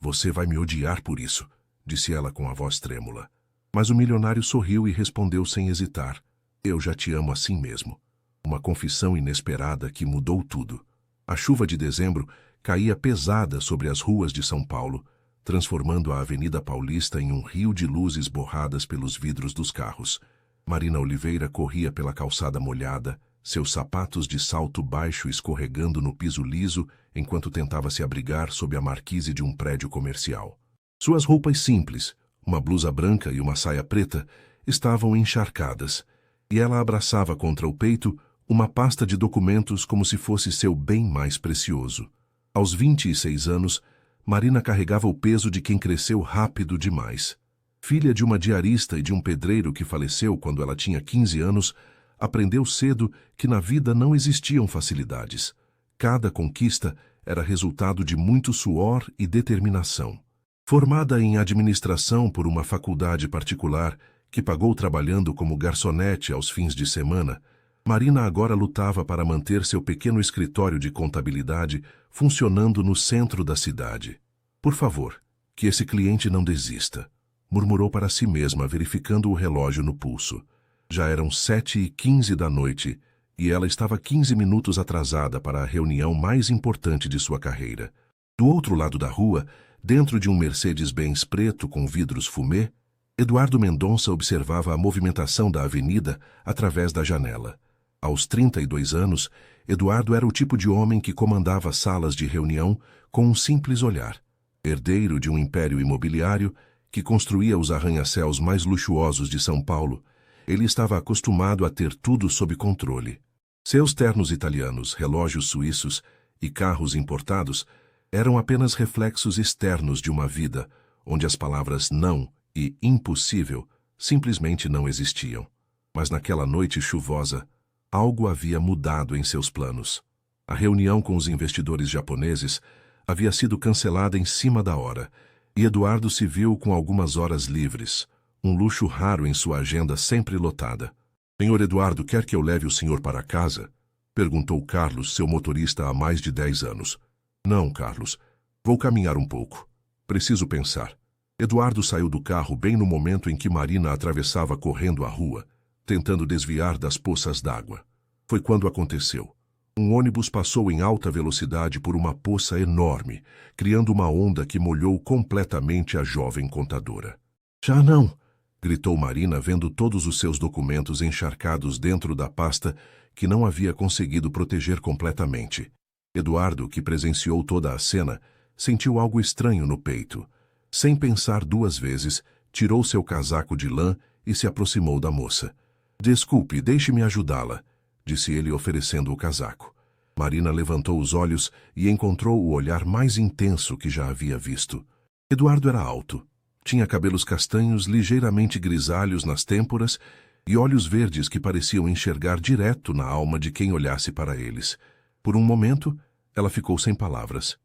Você vai me odiar por isso, disse ela com a voz trêmula. Mas o milionário sorriu e respondeu sem hesitar. Eu já te amo assim mesmo. Uma confissão inesperada que mudou tudo. A chuva de dezembro caía pesada sobre as ruas de São Paulo, transformando a Avenida Paulista em um rio de luzes borradas pelos vidros dos carros. Marina Oliveira corria pela calçada molhada, seus sapatos de salto baixo escorregando no piso liso enquanto tentava se abrigar sob a marquise de um prédio comercial. Suas roupas simples, uma blusa branca e uma saia preta, estavam encharcadas, e ela abraçava contra o peito uma pasta de documentos como se fosse seu bem mais precioso. Aos 26 anos, Marina carregava o peso de quem cresceu rápido demais. Filha de uma diarista e de um pedreiro que faleceu quando ela tinha 15 anos, aprendeu cedo que na vida não existiam facilidades. Cada conquista era resultado de muito suor e determinação. Formada em administração por uma faculdade particular que pagou trabalhando como garçonete aos fins de semana, Marina agora lutava para manter seu pequeno escritório de contabilidade funcionando no centro da cidade. Por favor, que esse cliente não desista, murmurou para si mesma, verificando o relógio no pulso. Já eram 7h15 da noite e ela estava 15 minutos atrasada para a reunião mais importante de sua carreira. Do outro lado da rua, dentro de um Mercedes-Benz preto com vidros fumê, Eduardo Mendonça observava a movimentação da avenida através da janela. Aos 32 anos, Eduardo era o tipo de homem que comandava salas de reunião com um simples olhar. Herdeiro de um império imobiliário que construía os arranha-céus mais luxuosos de São Paulo, ele estava acostumado a ter tudo sob controle. Seus ternos italianos, relógios suíços e carros importados eram apenas reflexos externos de uma vida onde as palavras não e impossível simplesmente não existiam. Mas naquela noite chuvosa, algo havia mudado em seus planos. A reunião com os investidores japoneses havia sido cancelada em cima da hora, e Eduardo se viu com algumas horas livres, um luxo raro em sua agenda sempre lotada. Senhor Eduardo, quer que eu leve o senhor para casa? Perguntou Carlos, seu motorista há mais de 10 anos. Não, Carlos. Vou caminhar um pouco. Preciso pensar. Eduardo saiu do carro bem no momento em que Marina atravessava correndo a rua, tentando desviar das poças d'água. Foi quando aconteceu. Um ônibus passou em alta velocidade por uma poça enorme, criando uma onda que molhou completamente a jovem contadora. Já não! Gritou Marina, vendo todos os seus documentos encharcados dentro da pasta que não havia conseguido proteger completamente. Eduardo, que presenciou toda a cena, sentiu algo estranho no peito. Sem pensar duas vezes, tirou seu casaco de lã e se aproximou da moça. Desculpe, deixe-me ajudá-la, disse ele oferecendo o casaco. Marina levantou os olhos e encontrou o olhar mais intenso que já havia visto. Eduardo era alto. Tinha cabelos castanhos ligeiramente grisalhos nas têmporas e olhos verdes que pareciam enxergar direto na alma de quem olhasse para eles. Por um momento, ela ficou sem palavras.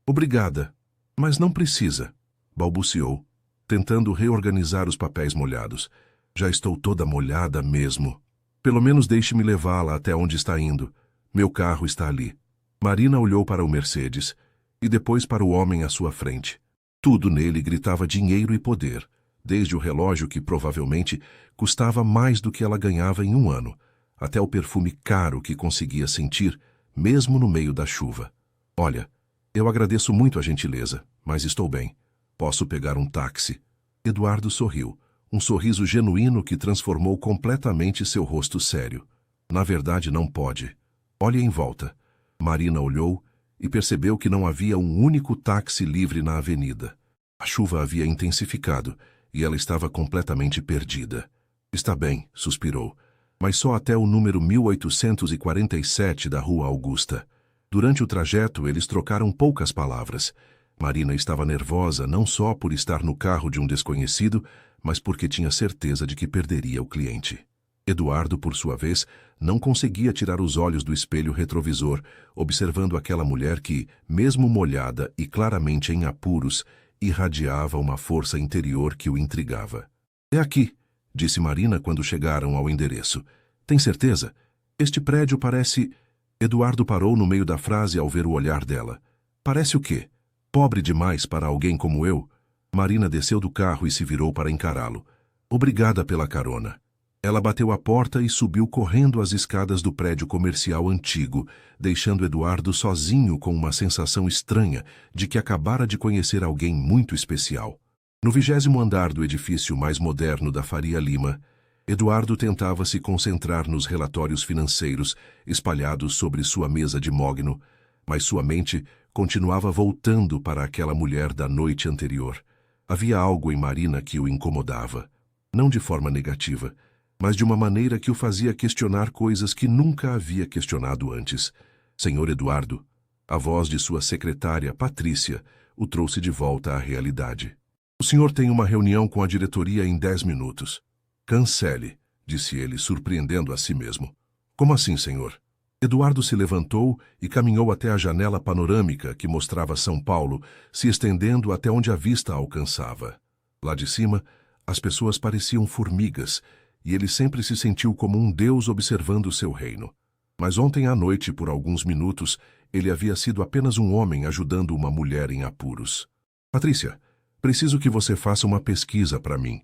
Obrigada, mas não precisa, balbuciou, tentando reorganizar os papéis molhados. Já estou toda molhada mesmo. Pelo menos deixe-me levá-la até onde está indo. Meu carro está ali. Marina olhou para o Mercedes e depois para o homem à sua frente. Tudo nele gritava dinheiro e poder, desde o relógio que provavelmente custava mais do que ela ganhava em um ano, até o perfume caro que conseguia sentir, mesmo no meio da chuva. Olha, eu agradeço muito a gentileza, mas estou bem. Posso pegar um táxi? Eduardo sorriu, um sorriso genuíno que transformou completamente seu rosto sério. Na verdade, não pode. Olhe em volta. Marina olhou e percebeu que não havia um único táxi livre na avenida. A chuva havia intensificado e ela estava completamente perdida. Está bem, suspirou, mas só até o número 1847 da Rua Augusta. Durante o trajeto, eles trocaram poucas palavras. Marina estava nervosa não só por estar no carro de um desconhecido, mas porque tinha certeza de que perderia o cliente. Eduardo, por sua vez, não conseguia tirar os olhos do espelho retrovisor, observando aquela mulher que, mesmo molhada e claramente em apuros, irradiava uma força interior que o intrigava. É aqui, disse Marina quando chegaram ao endereço. Tem certeza? Este prédio parece... Eduardo parou no meio da frase ao ver o olhar dela. Parece o quê? Pobre demais para alguém como eu? Marina desceu do carro e se virou para encará-lo. Obrigada pela carona. Ela bateu a porta e subiu correndo as escadas do prédio comercial antigo, deixando Eduardo sozinho com uma sensação estranha de que acabara de conhecer alguém muito especial. No 20º andar do edifício mais moderno da Faria Lima, Eduardo tentava se concentrar nos relatórios financeiros espalhados sobre sua mesa de mogno, mas sua mente continuava voltando para aquela mulher da noite anterior. Havia algo em Marina que o incomodava, não de forma negativa, mas de uma maneira que o fazia questionar coisas que nunca havia questionado antes. Senhor Eduardo, a voz de sua secretária, Patrícia, o trouxe de volta à realidade. O senhor tem uma reunião com a diretoria em 10 minutos. Cancele, disse ele, surpreendendo a si mesmo. Como assim, senhor? Eduardo se levantou e caminhou até a janela panorâmica que mostrava São Paulo, se estendendo até onde a vista alcançava. Lá de cima, as pessoas pareciam formigas, e ele sempre se sentiu como um deus observando seu reino. Mas ontem à noite, por alguns minutos, ele havia sido apenas um homem ajudando uma mulher em apuros. Patrícia, preciso que você faça uma pesquisa para mim.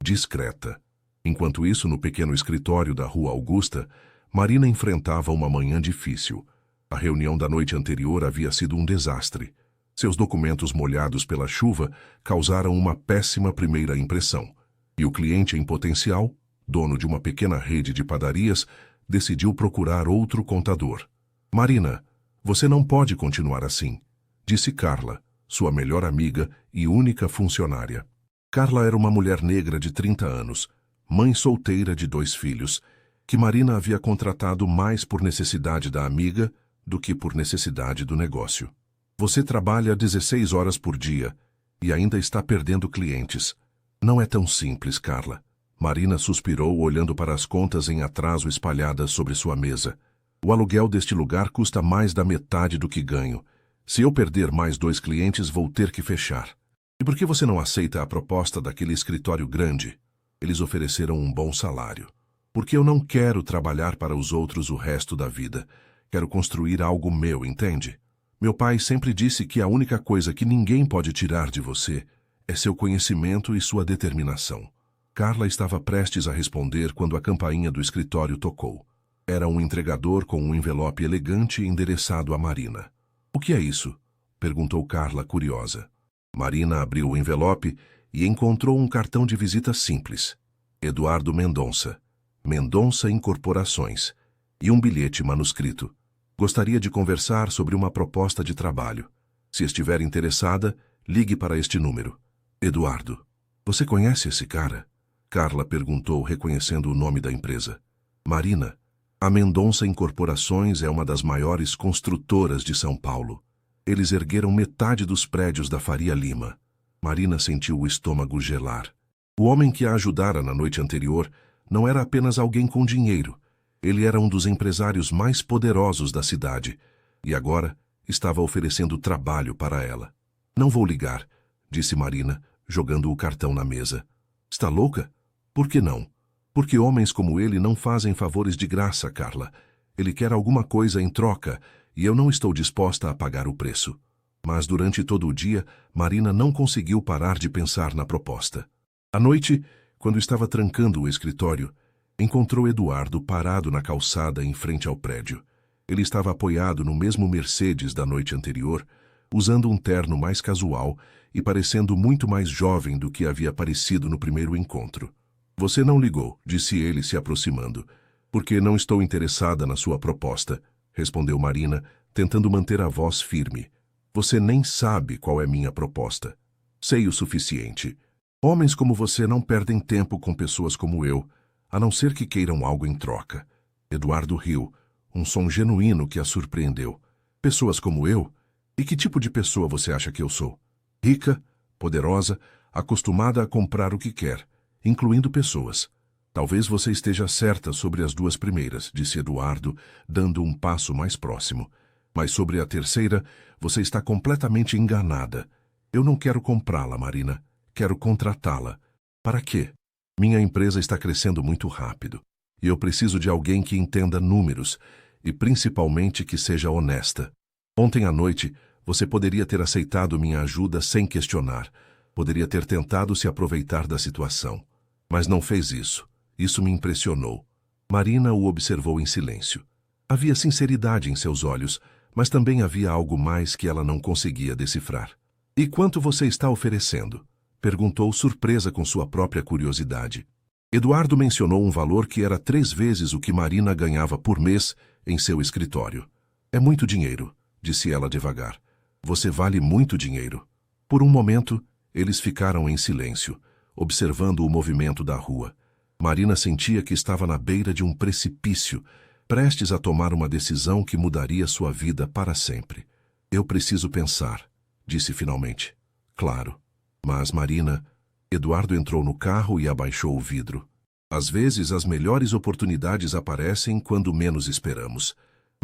Discreta. Enquanto isso, no pequeno escritório da Rua Augusta, Marina enfrentava uma manhã difícil. A reunião da noite anterior havia sido um desastre. Seus documentos molhados pela chuva causaram uma péssima primeira impressão. E o cliente em potencial, dono de uma pequena rede de padarias, decidiu procurar outro contador. Marina, você não pode continuar assim, disse Carla, sua melhor amiga e única funcionária. Carla era uma mulher negra de 30 anos, mãe solteira de 2 filhos, que Marina havia contratado mais por necessidade da amiga do que por necessidade do negócio. Você trabalha 16 horas por dia e ainda está perdendo clientes. Não é tão simples, Carla. Marina suspirou olhando para as contas em atraso espalhadas sobre sua mesa. O aluguel deste lugar custa mais da metade do que ganho. Se eu perder mais 2 clientes, vou ter que fechar. E por que você não aceita a proposta daquele escritório grande? Eles ofereceram um bom salário. Porque eu não quero trabalhar para os outros o resto da vida. Quero construir algo meu, entende? Meu pai sempre disse que a única coisa que ninguém pode tirar de você é seu conhecimento e sua determinação. Carla estava prestes a responder quando a campainha do escritório tocou. Era um entregador com um envelope elegante endereçado a Marina. O que é isso? Perguntou Carla, curiosa. Marina abriu o envelope e encontrou um cartão de visita simples. Eduardo Mendonça. Mendonça Incorporações. E um bilhete manuscrito. Gostaria de conversar sobre uma proposta de trabalho. Se estiver interessada, ligue para este número. Eduardo. Você conhece esse cara? Carla perguntou, reconhecendo o nome da empresa. Marina. A Mendonça Incorporações é uma das maiores construtoras de São Paulo. Eles ergueram metade dos prédios da Faria Lima. Marina sentiu o estômago gelar. O homem que a ajudara na noite anterior não era apenas alguém com dinheiro. Ele era um dos empresários mais poderosos da cidade e agora estava oferecendo trabalho para ela. Não vou ligar, disse Marina, jogando o cartão na mesa. Está louca? Por que não? Porque homens como ele não fazem favores de graça, Carla. Ele quer alguma coisa em troca e eu não estou disposta a pagar o preço. Mas durante todo o dia, Marina não conseguiu parar de pensar na proposta. À noite, quando estava trancando o escritório, encontrou Eduardo parado na calçada em frente ao prédio. Ele estava apoiado no mesmo Mercedes da noite anterior, usando um terno mais casual e parecendo muito mais jovem do que havia parecido no primeiro encontro. Você não ligou, disse ele se aproximando. Porque não estou interessada na sua proposta, respondeu Marina, tentando manter a voz firme. Você nem sabe qual é minha proposta. Sei o suficiente. Homens como você não perdem tempo com pessoas como eu, a não ser que queiram algo em troca. Eduardo riu, um som genuíno que a surpreendeu. Pessoas como eu? E que tipo de pessoa você acha que eu sou? Rica, poderosa, acostumada a comprar o que quer, incluindo pessoas. Talvez você esteja certa sobre as 2 primeiras, disse Eduardo, dando um passo mais próximo. Mas sobre a terceira, você está completamente enganada. Eu não quero comprá-la, Marina. Quero contratá-la. Para quê? Minha empresa está crescendo muito rápido. E eu preciso de alguém que entenda números e principalmente que seja honesta. Ontem à noite, Você poderia ter aceitado minha ajuda sem questionar. Poderia ter tentado se aproveitar da situação. Mas não fez isso. Isso me impressionou. Marina o observou em silêncio. Havia sinceridade em seus olhos, mas também havia algo mais que ela não conseguia decifrar. E quanto você está oferecendo? Perguntou, surpresa com sua própria curiosidade. Eduardo mencionou um valor que era 3 vezes o que Marina ganhava por mês em seu escritório. É muito dinheiro, disse ela devagar. Você vale muito dinheiro. Por um momento, eles ficaram em silêncio, observando o movimento da rua. Marina sentia que estava na beira de um precipício, prestes a tomar uma decisão que mudaria sua vida para sempre. Eu preciso pensar, disse finalmente. Claro. Mas, Marina... Eduardo entrou no carro e abaixou o vidro. Às vezes, as melhores oportunidades aparecem quando menos esperamos.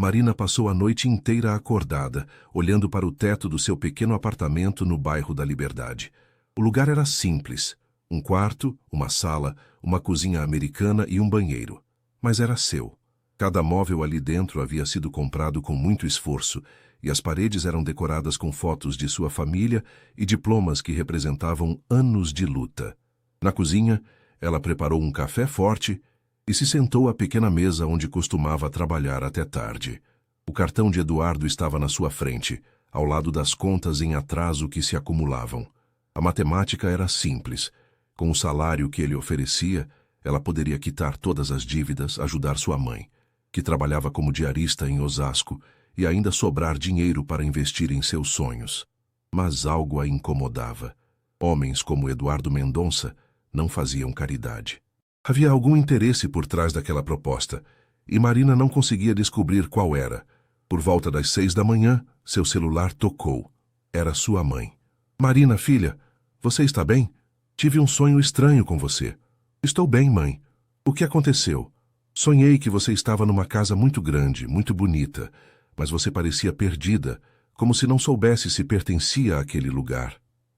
Marina passou a noite inteira acordada, olhando para o teto do seu pequeno apartamento no bairro da Liberdade. O lugar era simples. Um quarto, uma sala, uma cozinha americana e um banheiro. Mas era seu. Cada móvel ali dentro havia sido comprado com muito esforço, e as paredes eram decoradas com fotos de sua família e diplomas que representavam anos de luta. Na cozinha, ela preparou um café forte e se sentou à pequena mesa onde costumava trabalhar até tarde. O cartão de Eduardo estava na sua frente, ao lado das contas em atraso que se acumulavam. A matemática era simples. Com o salário que ele oferecia, ela poderia quitar todas as dívidas, ajudar sua mãe, que trabalhava como diarista em Osasco, e ainda sobrar dinheiro para investir em seus sonhos. Mas algo a incomodava. Homens como Eduardo Mendonça não faziam caridade. Havia algum interesse por trás daquela proposta, e Marina não conseguia descobrir qual era. Por volta das 6 da manhã, seu celular tocou. Era sua mãe. Marina, filha, você está bem? Tive um sonho estranho com você. Estou bem, mãe. O que aconteceu? Sonhei que você estava numa casa muito grande, muito bonita, mas você parecia perdida, como se não soubesse se pertencia àquele lugar.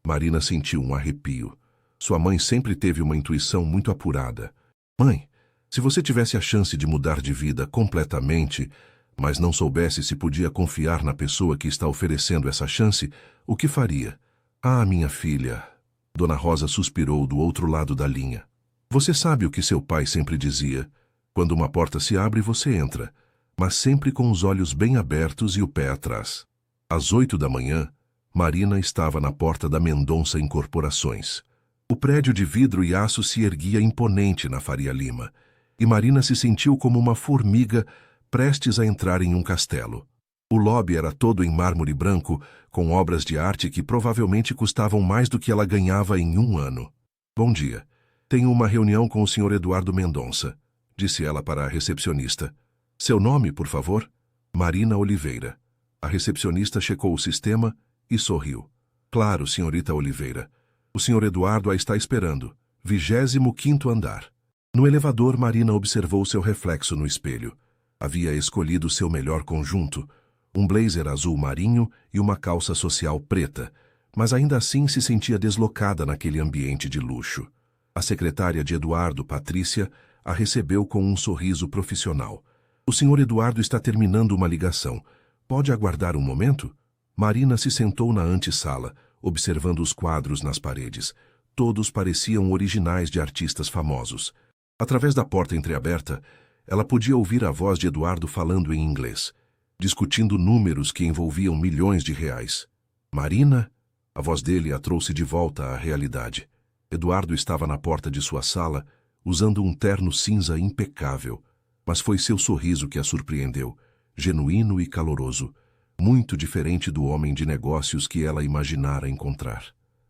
Marina sentiu um arrepio. Sua mãe sempre teve uma intuição muito apurada. Mãe, se você tivesse a chance de mudar de vida completamente, mas não soubesse se podia confiar na pessoa que está oferecendo essa chance, o que faria? Ah, minha filha... Dona Rosa suspirou do outro lado da linha. Você sabe o que seu pai sempre dizia. Quando uma porta se abre, você entra, mas sempre com os olhos bem abertos e o pé atrás. Às 8 da manhã, Marina estava na porta da Mendonça Incorporações. O prédio de vidro e aço se erguia imponente na Faria Lima, e Marina se sentiu como uma formiga prestes a entrar em um castelo. O lobby era todo em mármore branco, com obras de arte que provavelmente custavam mais do que ela ganhava em um ano. Bom dia. Tenho uma reunião com o Sr. Eduardo Mendonça, disse ela para a recepcionista. Seu nome, por favor? Marina Oliveira. A recepcionista checou o sistema e sorriu. Claro, senhorita Oliveira. O Sr. Eduardo a está esperando. 25º andar. No elevador, Marina observou seu reflexo no espelho. Havia escolhido seu melhor conjunto, um blazer azul marinho e uma calça social preta, mas ainda assim se sentia deslocada naquele ambiente de luxo. A secretária de Eduardo, Patrícia, a recebeu com um sorriso profissional. O Sr. Eduardo está terminando uma ligação. Pode aguardar um momento? Marina se sentou na antessala, observando os quadros nas paredes. Todos pareciam originais de artistas famosos. Através da porta entreaberta, ela podia ouvir a voz de Eduardo falando em inglês, discutindo números que envolviam milhões de reais. Marina? A voz dele a trouxe de volta à realidade. Eduardo estava na porta de sua sala, usando um terno cinza impecável, mas foi seu sorriso que a surpreendeu, genuíno e caloroso, muito diferente do homem de negócios que ela imaginara encontrar.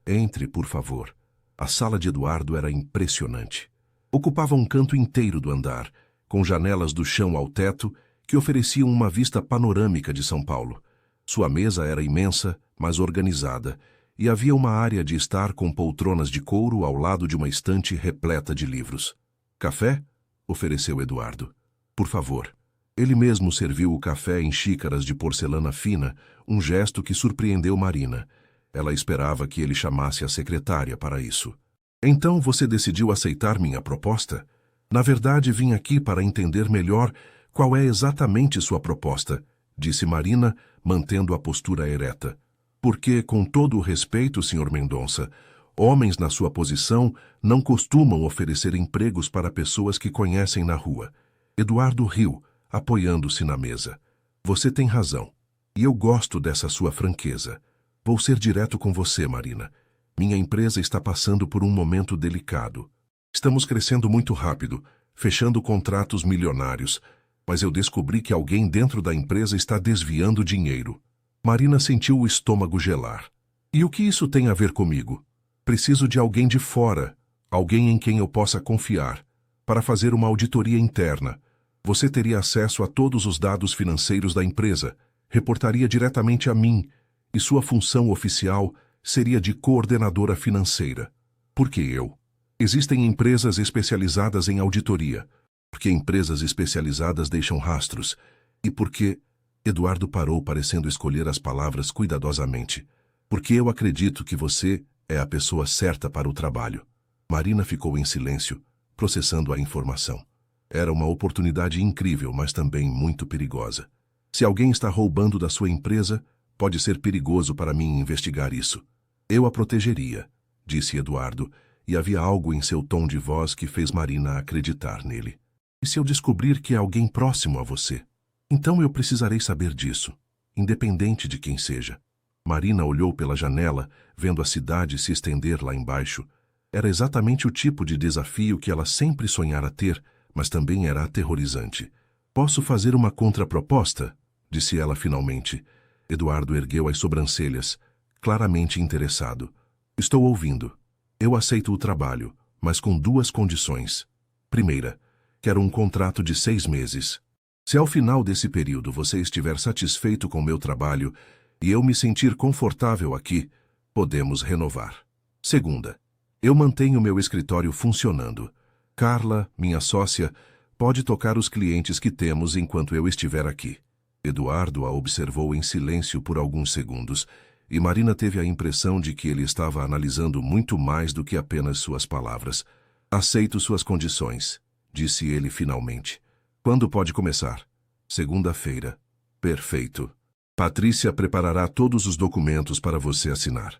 Entre, por favor. A sala de Eduardo era impressionante. Ocupava um canto inteiro do andar, com janelas do chão ao teto que ofereciam uma vista panorâmica de São Paulo. Sua mesa era imensa, mas organizada, e havia uma área de estar com poltronas de couro ao lado de uma estante repleta de livros. Café? Ofereceu Eduardo. Por favor. Ele mesmo serviu o café em xícaras de porcelana fina, um gesto que surpreendeu Marina. Ela esperava que ele chamasse a secretária para isso. Então você decidiu aceitar minha proposta? Na verdade, vim aqui para entender melhor qual é exatamente sua proposta, disse Marina, mantendo a postura ereta. Porque, com todo o respeito, Sr. Mendonça, homens na sua posição não costumam oferecer empregos para pessoas que conhecem na rua. Eduardo riu, apoiando-se na mesa. Você tem razão. E eu gosto dessa sua franqueza. Vou ser direto com você, Marina. Minha empresa está passando por um momento delicado. Estamos crescendo muito rápido, fechando contratos milionários, mas eu descobri que alguém dentro da empresa está desviando dinheiro. Marina sentiu o estômago gelar. E o que isso tem a ver comigo? Preciso de alguém de fora, alguém em quem eu possa confiar, para fazer uma auditoria interna. Você teria acesso a todos os dados financeiros da empresa, reportaria diretamente a mim, e sua função oficial seria de coordenadora financeira. Por que eu? Existem empresas especializadas em auditoria, porque empresas especializadas deixam rastros, e porque... Eduardo parou, parecendo escolher as palavras cuidadosamente. Porque eu acredito que você é a pessoa certa para o trabalho. Marina ficou em silêncio, processando a informação. Era uma oportunidade incrível, mas também muito perigosa. Se alguém está roubando da sua empresa, pode ser perigoso para mim investigar isso. Eu a protegeria, disse Eduardo, e havia algo em seu tom de voz que fez Marina acreditar nele. E se eu descobrir que é alguém próximo a você? Então eu precisarei saber disso, independente de quem seja. Marina olhou pela janela, vendo a cidade se estender lá embaixo. Era exatamente o tipo de desafio que ela sempre sonhara ter, mas também era aterrorizante. Posso fazer uma contraproposta? Disse ela finalmente. Eduardo ergueu as sobrancelhas, claramente interessado. Estou ouvindo. Eu aceito o trabalho, mas com duas condições. Primeira, quero um contrato de 6 meses. Se ao final desse período você estiver satisfeito com meu trabalho e eu me sentir confortável aqui, podemos renovar. Segunda, eu mantenho meu escritório funcionando. Carla, minha sócia, pode tocar os clientes que temos enquanto eu estiver aqui. Eduardo a observou em silêncio por alguns segundos, e Marina teve a impressão de que ele estava analisando muito mais do que apenas suas palavras. Aceito suas condições, disse ele finalmente. Quando pode começar? Segunda-feira. Perfeito. Patrícia preparará todos os documentos para você assinar.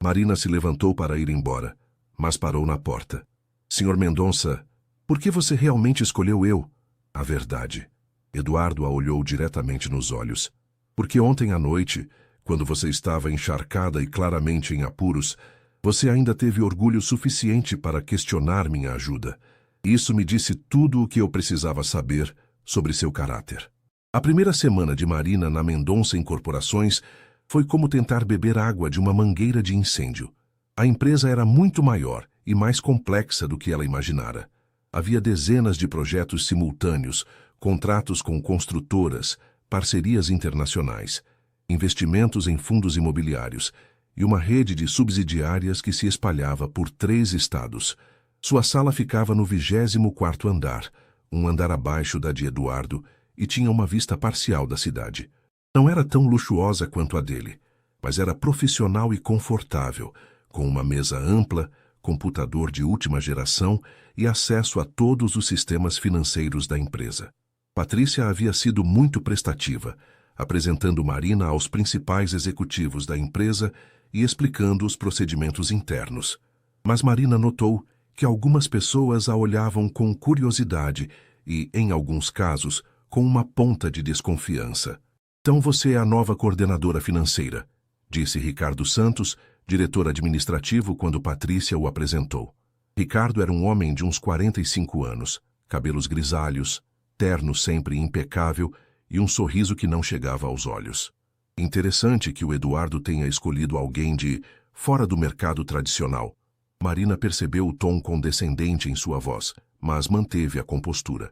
Marina se levantou para ir embora, mas parou na porta. Sr. Mendonça, por que você realmente escolheu eu? A verdade. Eduardo a olhou diretamente nos olhos. Porque ontem à noite, quando você estava encharcada e claramente em apuros, você ainda teve orgulho suficiente para questionar minha ajuda. Isso me disse tudo o que eu precisava saber sobre seu caráter. A primeira semana de Marina na Mendonça Incorporações foi como tentar beber água de uma mangueira de incêndio. A empresa era muito maior e mais complexa do que ela imaginara. Havia dezenas de projetos simultâneos, contratos com construtoras, parcerias internacionais, investimentos em fundos imobiliários e uma rede de subsidiárias que se espalhava por 3 estados. Sua sala ficava no 24º andar, um andar abaixo da de Eduardo, e tinha uma vista parcial da cidade. Não era tão luxuosa quanto a dele, mas era profissional e confortável, com uma mesa ampla, computador de última geração e acesso a todos os sistemas financeiros da empresa. Patrícia havia sido muito prestativa, apresentando Marina aos principais executivos da empresa e explicando os procedimentos internos. Mas Marina notou que algumas pessoas a olhavam com curiosidade e, em alguns casos, com uma ponta de desconfiança. Então você é a nova coordenadora financeira, disse Ricardo Santos, diretor administrativo, quando Patrícia o apresentou. Ricardo era um homem de uns 45 anos, cabelos grisalhos, terno sempre impecável e um sorriso que não chegava aos olhos. Interessante que o Eduardo tenha escolhido alguém de fora do mercado tradicional. Marina percebeu o tom condescendente em sua voz, mas manteve a compostura.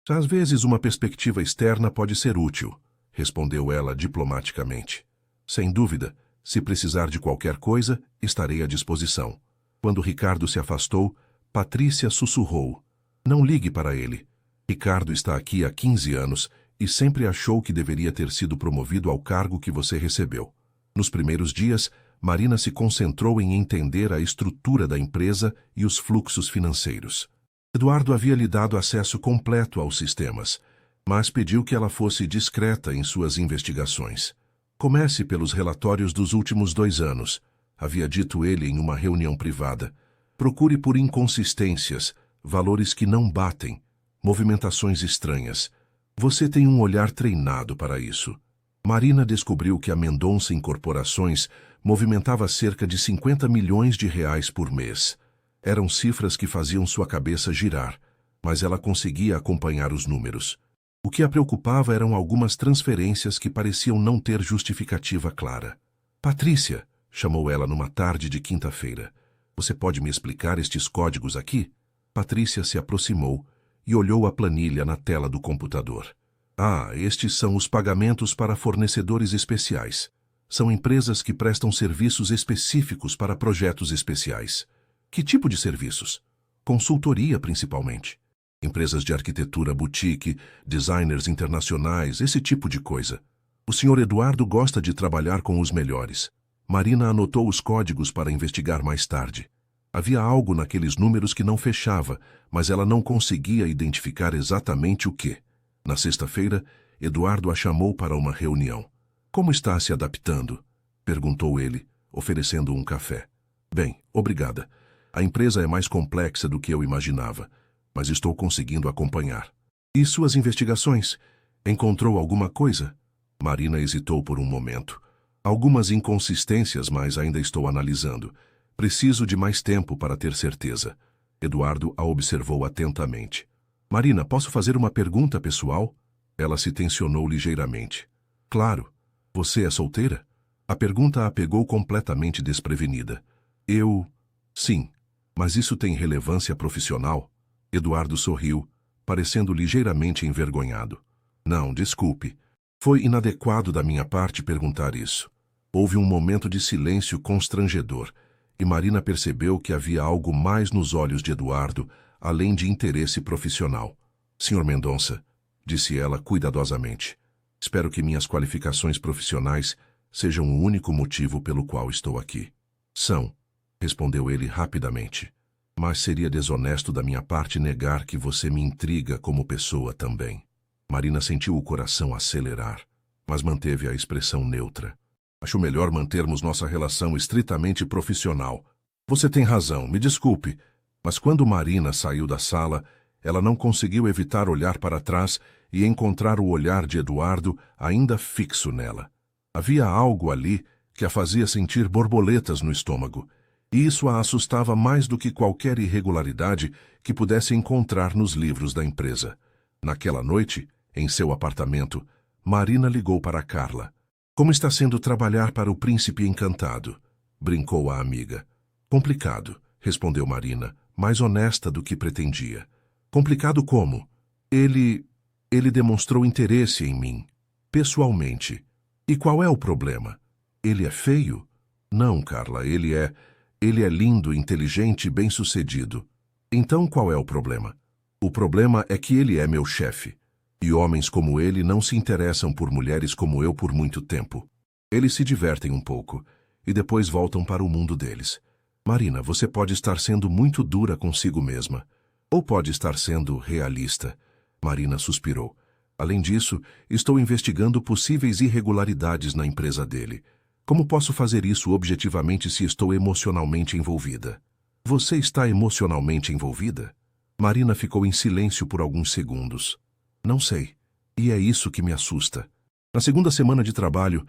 Às vezes uma perspectiva externa pode ser útil, respondeu ela diplomaticamente. Sem dúvida, se precisar de qualquer coisa, estarei à disposição. Quando Ricardo se afastou, Patrícia sussurrou. Não ligue para ele. Ricardo está aqui há 15 anos e sempre achou que deveria ter sido promovido ao cargo que você recebeu. Nos primeiros dias, Marina se concentrou em entender a estrutura da empresa e os fluxos financeiros. Eduardo havia lhe dado acesso completo aos sistemas, mas pediu que ela fosse discreta em suas investigações. Comece pelos relatórios dos últimos 2 anos, havia dito ele em uma reunião privada. Procure por inconsistências, valores que não batem, movimentações estranhas. Você tem um olhar treinado para isso. Marina descobriu que a Mendonça Incorporações movimentava cerca de 50 milhões de reais por mês. Eram cifras que faziam sua cabeça girar, mas ela conseguia acompanhar os números. O que a preocupava eram algumas transferências que pareciam não ter justificativa clara. Patrícia, chamou ela numa tarde de quinta-feira. Você pode me explicar estes códigos aqui? Patrícia se aproximou e olhou a planilha na tela do computador. Ah, estes são os pagamentos para fornecedores especiais. São empresas que prestam serviços específicos para projetos especiais. Que tipo de serviços? Consultoria, principalmente. Empresas de arquitetura boutique, designers internacionais, esse tipo de coisa. O Sr. Eduardo gosta de trabalhar com os melhores. Marina anotou os códigos para investigar mais tarde. Havia algo naqueles números que não fechava, mas ela não conseguia identificar exatamente o que. Na sexta-feira, Eduardo a chamou para uma reunião. Como está se adaptando? Perguntou ele, oferecendo um café. Bem, obrigada. A empresa é mais complexa do que eu imaginava, mas estou conseguindo acompanhar. E suas investigações? Encontrou alguma coisa? Marina hesitou por um momento. Algumas inconsistências, mas ainda estou analisando. Preciso de mais tempo para ter certeza. Eduardo a observou atentamente. Marina, posso fazer uma pergunta pessoal? Ela se tensionou ligeiramente. Claro. Você é solteira? A pergunta a pegou completamente desprevenida. Sim. Mas isso tem relevância profissional? Eduardo sorriu, parecendo ligeiramente envergonhado. Não, desculpe. Foi inadequado da minha parte perguntar isso. Houve um momento de silêncio constrangedor, e Marina percebeu que havia algo mais nos olhos de Eduardo, além de interesse profissional. Sr. Mendonça, disse ela cuidadosamente, espero que minhas qualificações profissionais sejam o único motivo pelo qual estou aqui. São, respondeu ele rapidamente. Mas seria desonesto da minha parte negar que você me intriga como pessoa também. Marina sentiu o coração acelerar, mas manteve a expressão neutra. Acho melhor mantermos nossa relação estritamente profissional. Você tem razão, me desculpe, mas quando Marina saiu da sala, ela não conseguiu evitar olhar para trás e encontrar o olhar de Eduardo ainda fixo nela. Havia algo ali que a fazia sentir borboletas no estômago, e isso a assustava mais do que qualquer irregularidade que pudesse encontrar nos livros da empresa. Naquela noite, em seu apartamento, Marina ligou para Carla. Como está sendo trabalhar para o príncipe encantado? Brincou a amiga. Complicado, respondeu Marina, mais honesta do que pretendia. Complicado como? Ele demonstrou interesse em mim, pessoalmente. E qual é o problema? Ele é feio? Não, Carla, ele é lindo, inteligente e bem-sucedido. Então qual é o problema? O problema é que ele é meu chefe. E homens como ele não se interessam por mulheres como eu por muito tempo. Eles se divertem um pouco e depois voltam para o mundo deles. Marina, você pode estar sendo muito dura consigo mesma. Ou pode estar sendo realista. Marina suspirou. Além disso, estou investigando possíveis irregularidades na empresa dele. Como posso fazer isso objetivamente se estou emocionalmente envolvida? Você está emocionalmente envolvida? Marina ficou em silêncio por alguns segundos. Não sei. E é isso que me assusta. Na segunda semana de trabalho,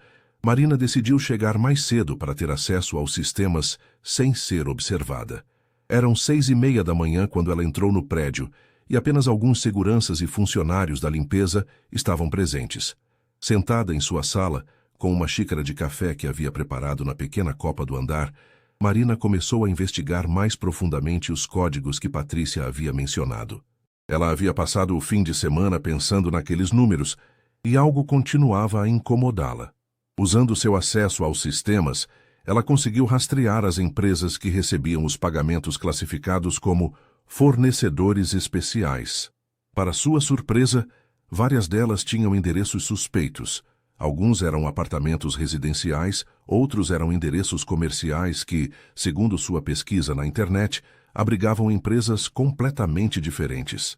Marina decidiu chegar mais cedo para ter acesso aos sistemas sem ser observada. Eram 6:30 da manhã quando ela entrou no prédio e apenas alguns seguranças e funcionários da limpeza estavam presentes. Sentada em sua sala, com uma xícara de café que havia preparado na pequena copa do andar, Marina começou a investigar mais profundamente os códigos que Patrícia havia mencionado. Ela havia passado o fim de semana pensando naqueles números e algo continuava a incomodá-la. Usando seu acesso aos sistemas, ela conseguiu rastrear as empresas que recebiam os pagamentos classificados como fornecedores especiais. Para sua surpresa, várias delas tinham endereços suspeitos. Alguns eram apartamentos residenciais, outros eram endereços comerciais que, segundo sua pesquisa na internet, abrigavam empresas completamente diferentes.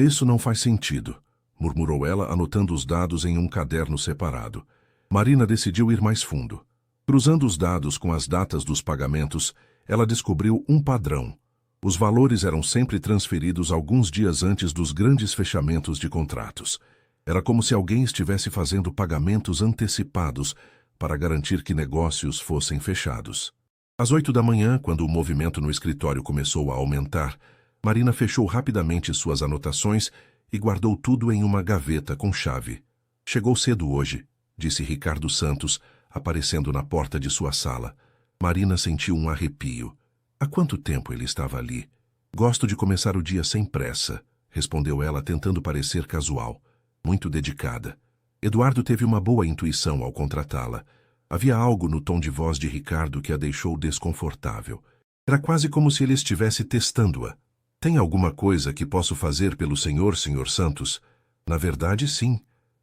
Isso não faz sentido, murmurou ela, anotando os dados em um caderno separado. Marina decidiu ir mais fundo. Cruzando os dados com as datas dos pagamentos, ela descobriu um padrão. Os valores eram sempre transferidos alguns dias antes dos grandes fechamentos de contratos. Era como se alguém estivesse fazendo pagamentos antecipados para garantir que negócios fossem fechados. Às 8 da manhã, quando o movimento no escritório começou a aumentar, Marina fechou rapidamente suas anotações e guardou tudo em uma gaveta com chave. Chegou cedo hoje, disse Ricardo Santos, aparecendo na porta de sua sala. Marina sentiu um arrepio. Há quanto tempo ele estava ali? Gosto de começar o dia sem pressa, respondeu ela tentando parecer casual. Muito dedicada. Eduardo teve uma boa intuição ao contratá-la. Havia algo no tom de voz de Ricardo que a deixou desconfortável. Era quase como se ele estivesse testando-a. Tem alguma coisa que posso fazer pelo senhor, Sr. Santos? Na verdade, sim.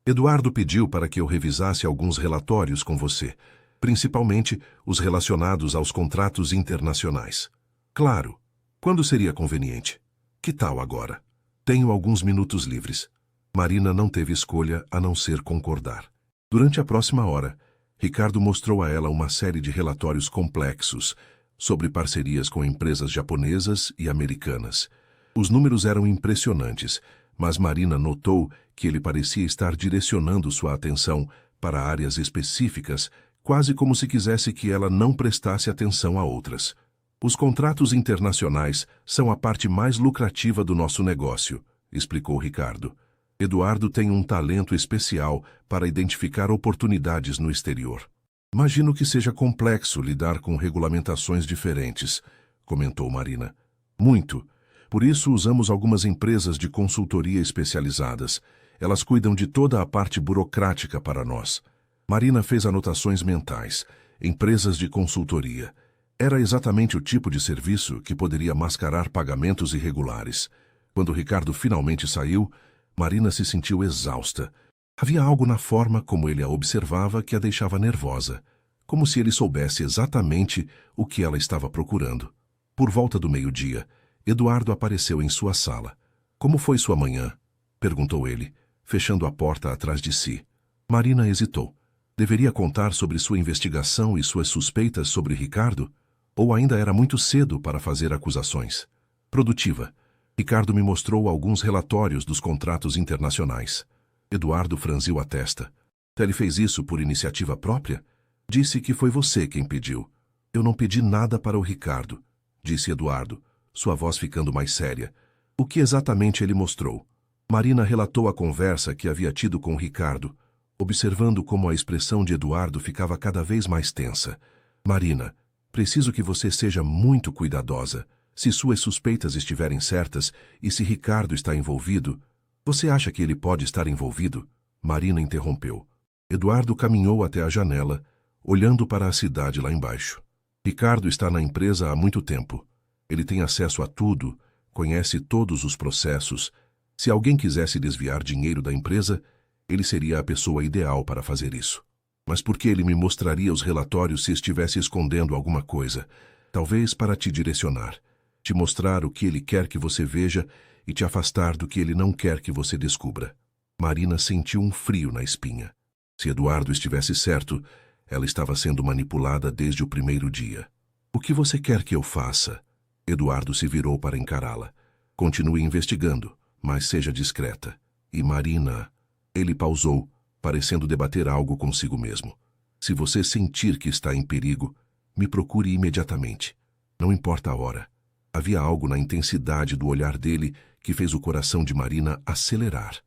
Eduardo pediu para que eu revisasse alguns relatórios com você, principalmente os relacionados aos contratos internacionais. Claro. Quando seria conveniente? Que tal agora? Tenho alguns minutos livres. Marina não teve escolha a não ser concordar. Durante a próxima hora, Ricardo mostrou a ela uma série de relatórios complexos sobre parcerias com empresas japonesas e americanas. Os números eram impressionantes, mas Marina notou que ele parecia estar direcionando sua atenção para áreas específicas, quase como se quisesse que ela não prestasse atenção a outras. Os contratos internacionais são a parte mais lucrativa do nosso negócio, explicou Ricardo. Eduardo tem um talento especial para identificar oportunidades no exterior. Imagino que seja complexo lidar com regulamentações diferentes, comentou Marina. Muito. Por isso usamos algumas empresas de consultoria especializadas. Elas cuidam de toda a parte burocrática para nós. Marina fez anotações mentais. Empresas de consultoria. Era exatamente o tipo de serviço que poderia mascarar pagamentos irregulares. Quando Ricardo finalmente saiu, Marina se sentiu exausta. Havia algo na forma como ele a observava que a deixava nervosa, como se ele soubesse exatamente o que ela estava procurando. Por volta do meio-dia, Eduardo apareceu em sua sala. Como foi sua manhã? Perguntou ele, fechando a porta atrás de si. Marina hesitou. Deveria contar sobre sua investigação e suas suspeitas sobre Ricardo? Ou ainda era muito cedo para fazer acusações? Produtiva. Ricardo me mostrou alguns relatórios dos contratos internacionais. Eduardo franziu a testa. Ele fez isso por iniciativa própria? Disse que foi você quem pediu. Eu não pedi nada para o Ricardo, disse Eduardo, sua voz ficando mais séria. O que exatamente ele mostrou? Marina relatou a conversa que havia tido com Ricardo, observando como a expressão de Eduardo ficava cada vez mais tensa. Marina, preciso que você seja muito cuidadosa. Se suas suspeitas estiverem certas e se Ricardo está envolvido, você acha que ele pode estar envolvido? Marina interrompeu. Eduardo caminhou até a janela, olhando para a cidade lá embaixo. Ricardo está na empresa há muito tempo. Ele tem acesso a tudo, conhece todos os processos. Se alguém quisesse desviar dinheiro da empresa, ele seria a pessoa ideal para fazer isso. Mas por que ele me mostraria os relatórios se estivesse escondendo alguma coisa? Talvez para te direcionar. Te mostrar o que ele quer que você veja e te afastar do que ele não quer que você descubra. Marina sentiu um frio na espinha. Se Eduardo estivesse certo, ela estava sendo manipulada desde o primeiro dia. O que você quer que eu faça? Eduardo se virou para encará-la. Continue investigando, mas seja discreta. E Marina... Ele pausou, parecendo debater algo consigo mesmo. Se você sentir que está em perigo, me procure imediatamente. Não importa a hora. Havia algo na intensidade do olhar dele que fez o coração de Marina acelerar.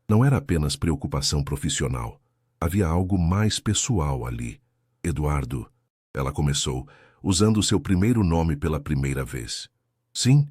Não era apenas preocupação profissional. Havia algo mais pessoal ali. Eduardo, ela começou, usando seu primeiro nome pela primeira vez. Sim,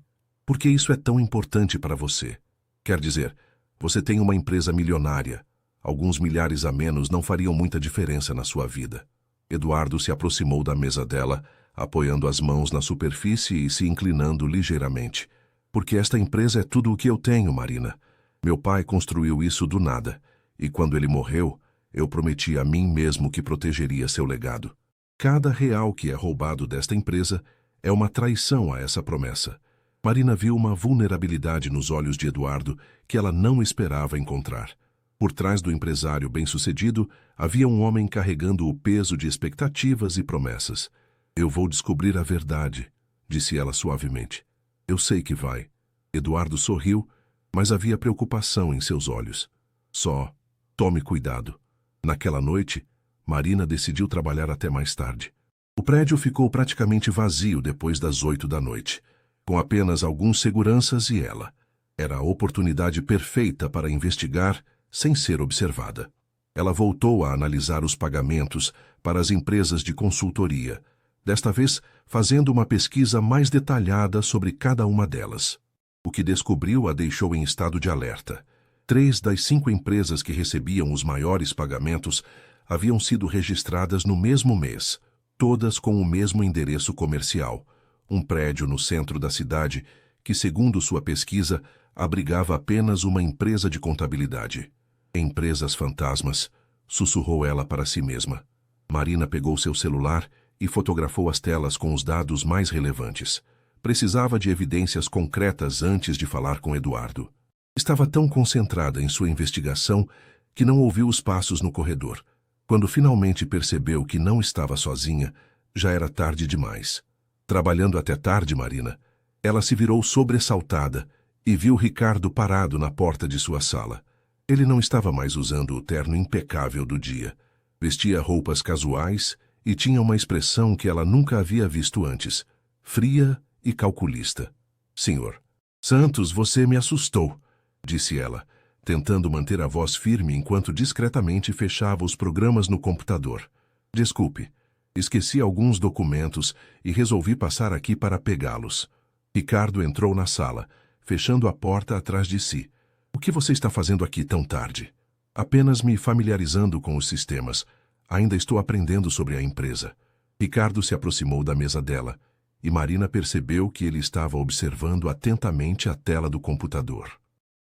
porque isso é tão importante para você. Quer dizer, você tem uma empresa milionária. Alguns milhares a menos não fariam muita diferença na sua vida. Eduardo se aproximou da mesa dela, apoiando as mãos na superfície e se inclinando ligeiramente. Porque esta empresa é tudo o que eu tenho, Marina. Meu pai construiu isso do nada, e quando ele morreu, eu prometi a mim mesmo que protegeria seu legado. Cada real que é roubado desta empresa é uma traição a essa promessa. Marina viu uma vulnerabilidade nos olhos de Eduardo que ela não esperava encontrar. Por trás do empresário bem-sucedido, havia um homem carregando o peso de expectativas e promessas. Eu vou descobrir a verdade, disse ela suavemente. Eu sei que vai. Eduardo sorriu, mas havia preocupação em seus olhos. Só, tome cuidado. Naquela noite, Marina decidiu trabalhar até mais tarde. O prédio ficou praticamente vazio depois das 8 da noite, com apenas alguns seguranças e ela. Era a oportunidade perfeita para investigar sem ser observada. Ela voltou a analisar os pagamentos para as empresas de consultoria, desta vez fazendo uma pesquisa mais detalhada sobre cada uma delas. O que descobriu a deixou em estado de alerta. 3 das 5 empresas que recebiam os maiores pagamentos haviam sido registradas no mesmo mês, todas com o mesmo endereço comercial, um prédio no centro da cidade que, segundo sua pesquisa, abrigava apenas uma empresa de contabilidade. Empresas fantasmas, sussurrou ela para si mesma. Marina pegou seu celular e fotografou as telas com os dados mais relevantes. Precisava de evidências concretas antes de falar com Eduardo. Estava tão concentrada em sua investigação que não ouviu os passos no corredor. Quando finalmente percebeu que não estava sozinha, já era tarde demais. Trabalhando até tarde, Marina, ela se virou sobressaltada e viu Ricardo parado na porta de sua sala. Ele não estava mais usando o terno impecável do dia. Vestia roupas casuais e tinha uma expressão que ela nunca havia visto antes, fria e calculista. Senhor Santos, você me assustou, disse ela, tentando manter a voz firme enquanto discretamente fechava os programas no computador. Desculpe, esqueci alguns documentos e resolvi passar aqui para pegá-los. Ricardo entrou na sala, fechando a porta atrás de si. O que você está fazendo aqui tão tarde? Apenas me familiarizando com os sistemas. Ainda estou aprendendo sobre a empresa. Ricardo se aproximou da mesa dela e Marina percebeu que ele estava observando atentamente a tela do computador.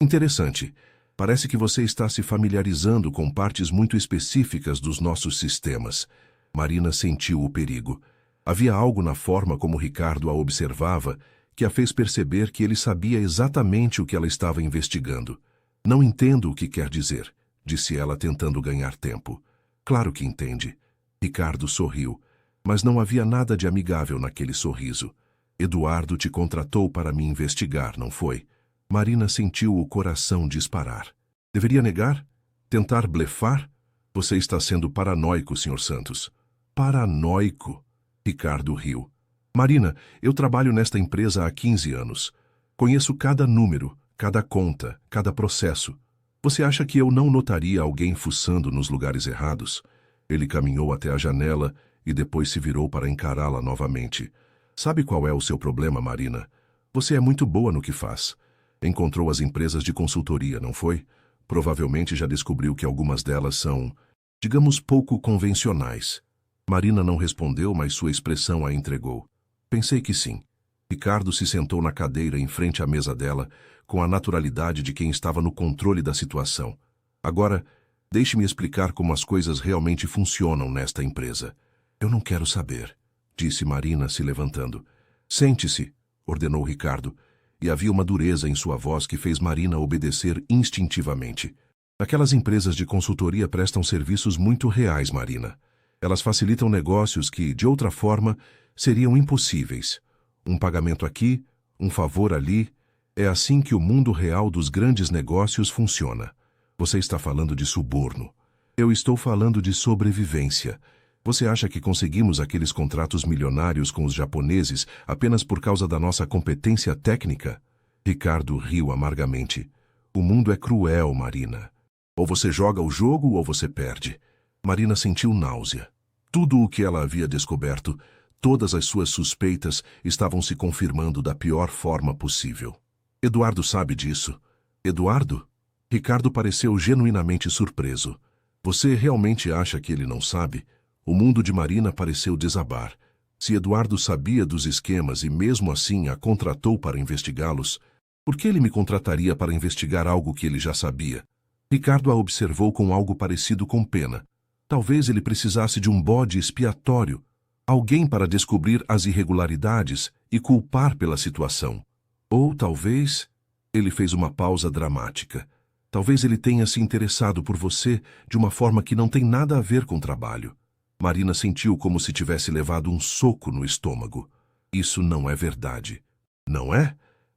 Interessante. Parece que você está se familiarizando com partes muito específicas dos nossos sistemas. Marina sentiu o perigo. Havia algo na forma como Ricardo a observava que a fez perceber que ele sabia exatamente o que ela estava investigando. Não entendo o que quer dizer, disse ela tentando ganhar tempo. Claro que entende. Ricardo sorriu, mas não havia nada de amigável naquele sorriso. Eduardo te contratou para me investigar, não foi? Marina sentiu o coração disparar. Deveria negar? Tentar blefar? Você está sendo paranoico, Sr. Santos. Paranoico? Ricardo riu. Marina, eu trabalho nesta empresa há 15 anos. Conheço cada número, cada conta, cada processo. Você acha que eu não notaria alguém fuçando nos lugares errados? Ele caminhou até a janela e depois se virou para encará-la novamente. Sabe qual é o seu problema, Marina? Você é muito boa no que faz. Encontrou as empresas de consultoria, não foi? Provavelmente já descobriu que algumas delas são, digamos, pouco convencionais. Marina não respondeu, mas sua expressão a entregou. Pensei que sim. Ricardo se sentou na cadeira em frente à mesa dela, com a naturalidade de quem estava no controle da situação. Agora, deixe-me explicar como as coisas realmente funcionam nesta empresa. Eu não quero saber, disse Marina, se levantando. Sente-se, ordenou Ricardo, e havia uma dureza em sua voz que fez Marina obedecer instintivamente. Aquelas empresas de consultoria prestam serviços muito reais, Marina. Elas facilitam negócios que, de outra forma, seriam impossíveis. Um pagamento aqui, um favor ali. É assim que o mundo real dos grandes negócios funciona. Você está falando de suborno. Eu estou falando de sobrevivência. Você acha que conseguimos aqueles contratos milionários com os japoneses apenas por causa da nossa competência técnica? Ricardo riu amargamente. O mundo é cruel, Marina. Ou você joga o jogo ou você perde. Marina sentiu náusea. Tudo o que ela havia descoberto, todas as suas suspeitas estavam se confirmando da pior forma possível. Eduardo sabe disso. Eduardo? Ricardo pareceu genuinamente surpreso. Você realmente acha que ele não sabe? O mundo de Marina pareceu desabar. Se Eduardo sabia dos esquemas e mesmo assim a contratou para investigá-los, por que ele me contrataria para investigar algo que ele já sabia? Ricardo a observou com algo parecido com pena. Talvez ele precisasse de um bode expiatório, alguém para descobrir as irregularidades e culpar pela situação. Ou talvez... Ele fez uma pausa dramática. Talvez ele tenha se interessado por você de uma forma que não tem nada a ver com trabalho. Marina sentiu como se tivesse levado um soco no estômago. Isso não é verdade. Não é?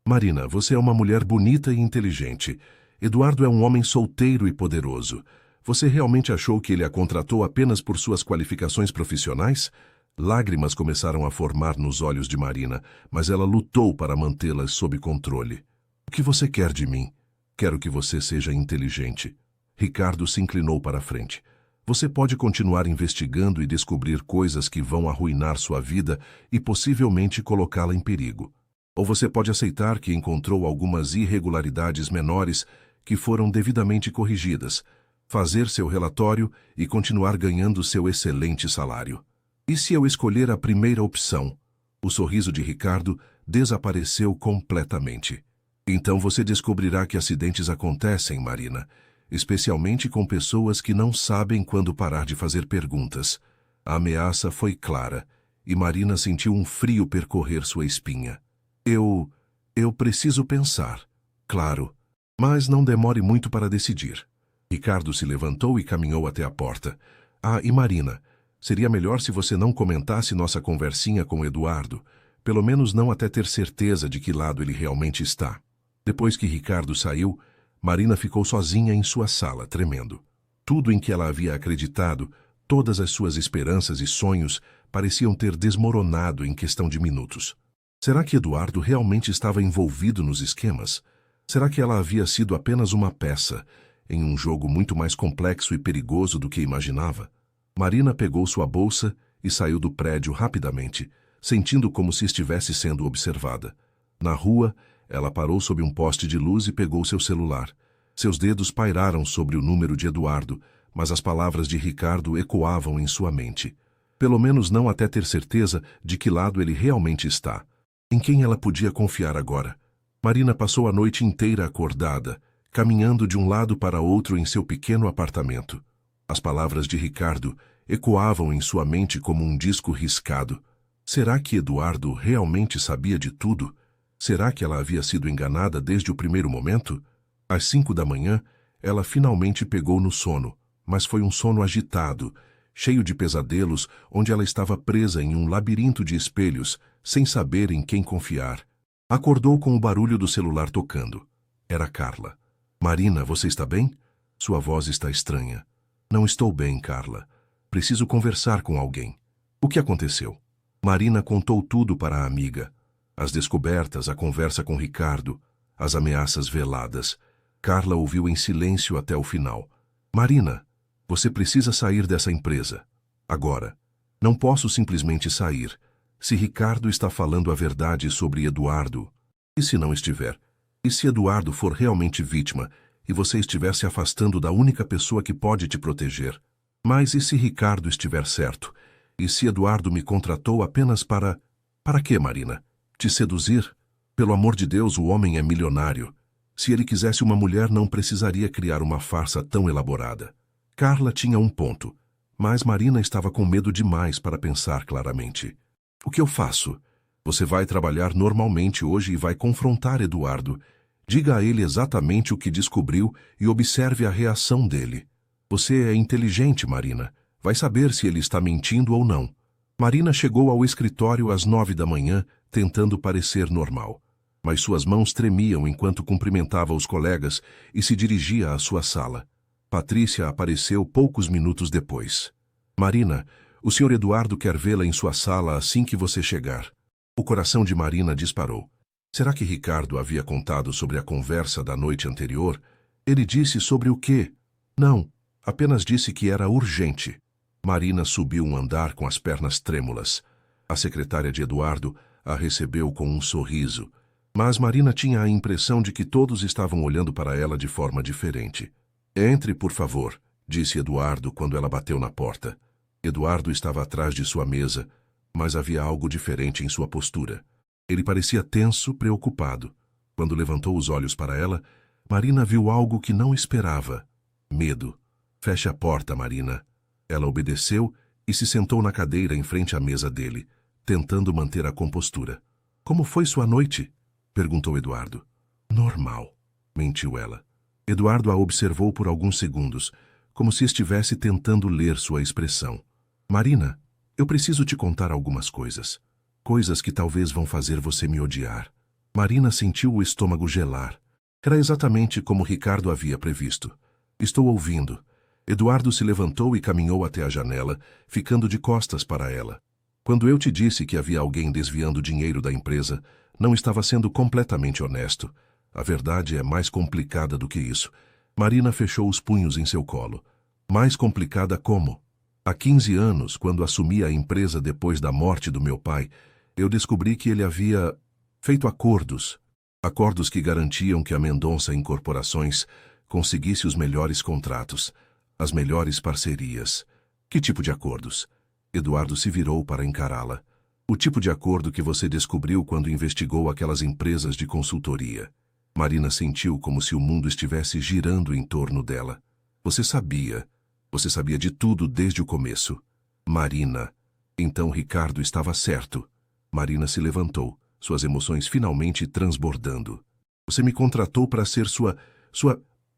Marina, você é uma mulher bonita e inteligente. Eduardo é um homem solteiro e poderoso. Você realmente achou que ele a contratou apenas por suas qualificações profissionais? Lágrimas começaram a formar nos olhos de Marina, mas ela lutou para mantê-las sob controle. O que você quer de mim? Quero que você seja inteligente. Ricardo se inclinou para a frente. Você pode continuar investigando e descobrir coisas que vão arruinar sua vida e possivelmente colocá-la em perigo. Ou você pode aceitar que encontrou algumas irregularidades menores que foram devidamente corrigidas, fazer seu relatório e continuar ganhando seu excelente salário. E se eu escolher a primeira opção? O sorriso de Ricardo desapareceu completamente. Então você descobrirá que acidentes acontecem, Marina, especialmente com pessoas que não sabem quando parar de fazer perguntas. A ameaça foi clara, e Marina sentiu um frio percorrer sua espinha. Eu preciso pensar. Claro, mas não demore muito para decidir. Ricardo se levantou e caminhou até a porta. Ah, e Marina, seria melhor se você não comentasse nossa conversinha com Eduardo, pelo menos não até ter certeza de que lado ele realmente está. Depois que Ricardo saiu, Marina ficou sozinha em sua sala, tremendo. Tudo em que ela havia acreditado, todas as suas esperanças e sonhos, pareciam ter desmoronado em questão de minutos. Será que Eduardo realmente estava envolvido nos esquemas? Será que ela havia sido apenas uma peça, em um jogo muito mais complexo e perigoso do que imaginava? Marina pegou sua bolsa e saiu do prédio rapidamente, sentindo como se estivesse sendo observada. Na rua, ela parou sob um poste de luz e pegou seu celular. Seus dedos pairaram sobre o número de Eduardo, mas as palavras de Ricardo ecoavam em sua mente. Pelo menos não até ter certeza de que lado ele realmente está. Em quem ela podia confiar agora? Marina passou a noite inteira acordada, caminhando de um lado para outro em seu pequeno apartamento. As palavras de Ricardo ecoavam em sua mente como um disco riscado. Será que Eduardo realmente sabia de tudo? Será que ela havia sido enganada desde o primeiro momento? Às 5 da manhã, ela finalmente pegou no sono, mas foi um sono agitado, cheio de pesadelos, onde ela estava presa em um labirinto de espelhos, sem saber em quem confiar. Acordou com o barulho do celular tocando. Era Carla. Marina, você está bem? Sua voz está estranha. Não estou bem, Carla. Preciso conversar com alguém. O que aconteceu? Marina contou tudo para a amiga. As descobertas, a conversa com Ricardo, as ameaças veladas. Carla ouviu em silêncio até o final. Marina, você precisa sair dessa empresa. Agora. Não posso simplesmente sair. Se Ricardo está falando a verdade sobre Eduardo, e se não estiver? E se Eduardo for realmente vítima e você estiver se afastando da única pessoa que pode te proteger? Mas e se Ricardo estiver certo? E se Eduardo me contratou apenas para... Para quê, Marina? Te seduzir? Pelo amor de Deus, o homem é milionário. Se ele quisesse uma mulher, não precisaria criar uma farsa tão elaborada. Carla tinha um ponto, mas Marina estava com medo demais para pensar claramente. O que eu faço? Você vai trabalhar normalmente hoje e vai confrontar Eduardo. Diga a ele exatamente o que descobriu e observe a reação dele. Você é inteligente, Marina. Vai saber se ele está mentindo ou não. Marina chegou ao escritório às 9 da manhã, tentando parecer normal. Mas suas mãos tremiam enquanto cumprimentava os colegas e se dirigia à sua sala. Patrícia apareceu poucos minutos depois. Marina, o Sr. Eduardo quer vê-la em sua sala assim que você chegar. O coração de Marina disparou. Será que Ricardo havia contado sobre a conversa da noite anterior? Ele disse sobre o quê? Não, apenas disse que era urgente. Marina subiu um andar com as pernas trêmulas. A secretária de Eduardo a recebeu com um sorriso, mas Marina tinha a impressão de que todos estavam olhando para ela de forma diferente. Entre, por favor, disse Eduardo quando ela bateu na porta. Eduardo estava atrás de sua mesa, mas havia algo diferente em sua postura. Ele parecia tenso, preocupado. Quando levantou os olhos para ela, Marina viu algo que não esperava. Medo. Feche a porta, Marina. Ela obedeceu e se sentou na cadeira em frente à mesa dele, tentando manter a compostura. Como foi sua noite? Perguntou Eduardo. Normal, mentiu ela. Eduardo a observou por alguns segundos, como se estivesse tentando ler sua expressão. Marina, eu preciso te contar algumas coisas. Coisas que talvez vão fazer você me odiar. Marina sentiu o estômago gelar. Era exatamente como Ricardo havia previsto. Estou ouvindo. Eduardo se levantou e caminhou até a janela, ficando de costas para ela. Quando eu te disse que havia alguém desviando dinheiro da empresa, não estava sendo completamente honesto. A verdade é mais complicada do que isso. Marina fechou os punhos em seu colo. Mais complicada como? Há 15 anos, quando assumi a empresa depois da morte do meu pai, eu descobri que ele havia feito acordos. Acordos que garantiam que a Mendonça Incorporações conseguisse os melhores contratos, as melhores parcerias. Que tipo de acordos? Eduardo se virou para encará-la. O tipo de acordo que você descobriu quando investigou aquelas empresas de consultoria. Marina sentiu como se o mundo estivesse girando em torno dela. Você sabia de tudo desde o começo. Marina. Então Ricardo estava certo. Marina se levantou, suas emoções finalmente transbordando. Você me contratou para ser sua...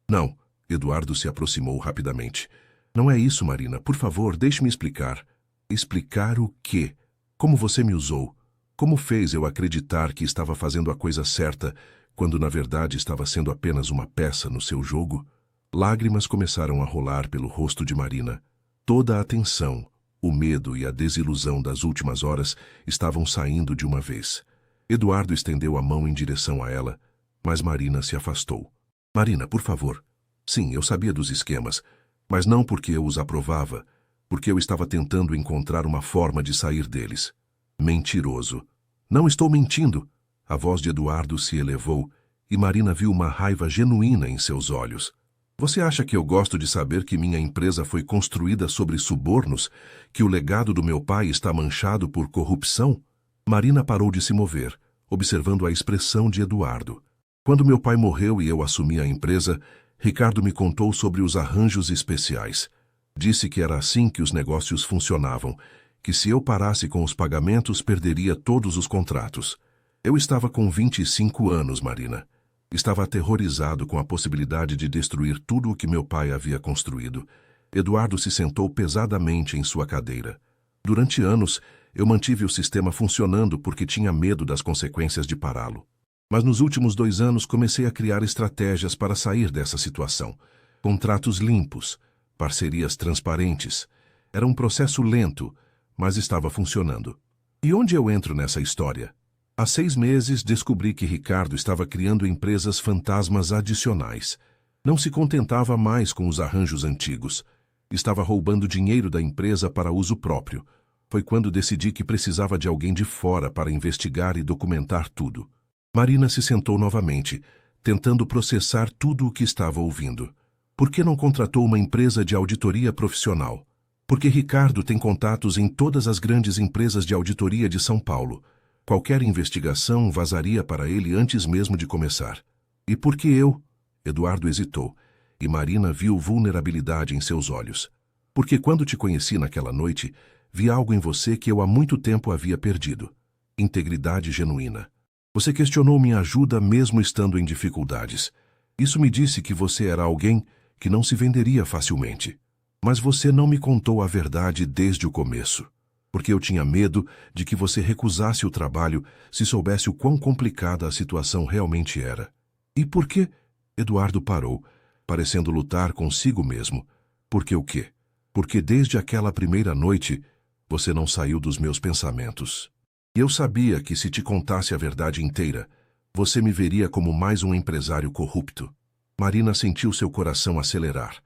Não. Eduardo se aproximou rapidamente. Não é isso, Marina. Por favor, deixe-me explicar. Explicar o quê? Como você me usou? Como fez eu acreditar que estava fazendo a coisa certa, quando na verdade estava sendo apenas uma peça no seu jogo? Lágrimas começaram a rolar pelo rosto de Marina. Toda a tensão, o medo e a desilusão das últimas horas estavam saindo de uma vez. Eduardo estendeu a mão em direção a ela, mas Marina se afastou. Marina, por favor. Sim, eu sabia dos esquemas, mas não porque eu os aprovava, porque eu estava tentando encontrar uma forma de sair deles. Mentiroso. Não estou mentindo. A voz de Eduardo se elevou e Marina viu uma raiva genuína em seus olhos. Você acha que eu gosto de saber que minha empresa foi construída sobre subornos, que o legado do meu pai está manchado por corrupção? Marina parou de se mover, observando a expressão de Eduardo. Quando meu pai morreu e eu assumi a empresa, Ricardo me contou sobre os arranjos especiais. Disse que era assim que os negócios funcionavam, que se eu parasse com os pagamentos, perderia todos os contratos. Eu estava com 25 anos, Marina. Estava aterrorizado com a possibilidade de destruir tudo o que meu pai havia construído. Eduardo se sentou pesadamente em sua cadeira. Durante anos, eu mantive o sistema funcionando porque tinha medo das consequências de pará-lo. Mas nos últimos 2 anos comecei a criar estratégias para sair dessa situação. Contratos limpos, parcerias transparentes. Era um processo lento, mas estava funcionando. E onde eu entro nessa história? Há 6 meses descobri que Ricardo estava criando empresas fantasmas adicionais. Não se contentava mais com os arranjos antigos. Estava roubando dinheiro da empresa para uso próprio. Foi quando decidi que precisava de alguém de fora para investigar e documentar tudo. Marina se sentou novamente, tentando processar tudo o que estava ouvindo. Por que não contratou uma empresa de auditoria profissional? Porque Ricardo tem contatos em todas as grandes empresas de auditoria de São Paulo. Qualquer investigação vazaria para ele antes mesmo de começar. E por que eu? Eduardo hesitou, e Marina viu vulnerabilidade em seus olhos. Porque quando te conheci naquela noite, vi algo em você que eu há muito tempo havia perdido. Integridade genuína. Você questionou minha ajuda mesmo estando em dificuldades. Isso me disse que você era alguém que não se venderia facilmente. Mas você não me contou a verdade desde o começo. Porque eu tinha medo de que você recusasse o trabalho se soubesse o quão complicada a situação realmente era. E por quê? Eduardo parou, parecendo lutar consigo mesmo. Por que o quê? Porque desde aquela primeira noite, você não saiu dos meus pensamentos. E eu sabia que se te contasse a verdade inteira, você me veria como mais um empresário corrupto. Marina sentiu seu coração acelerar.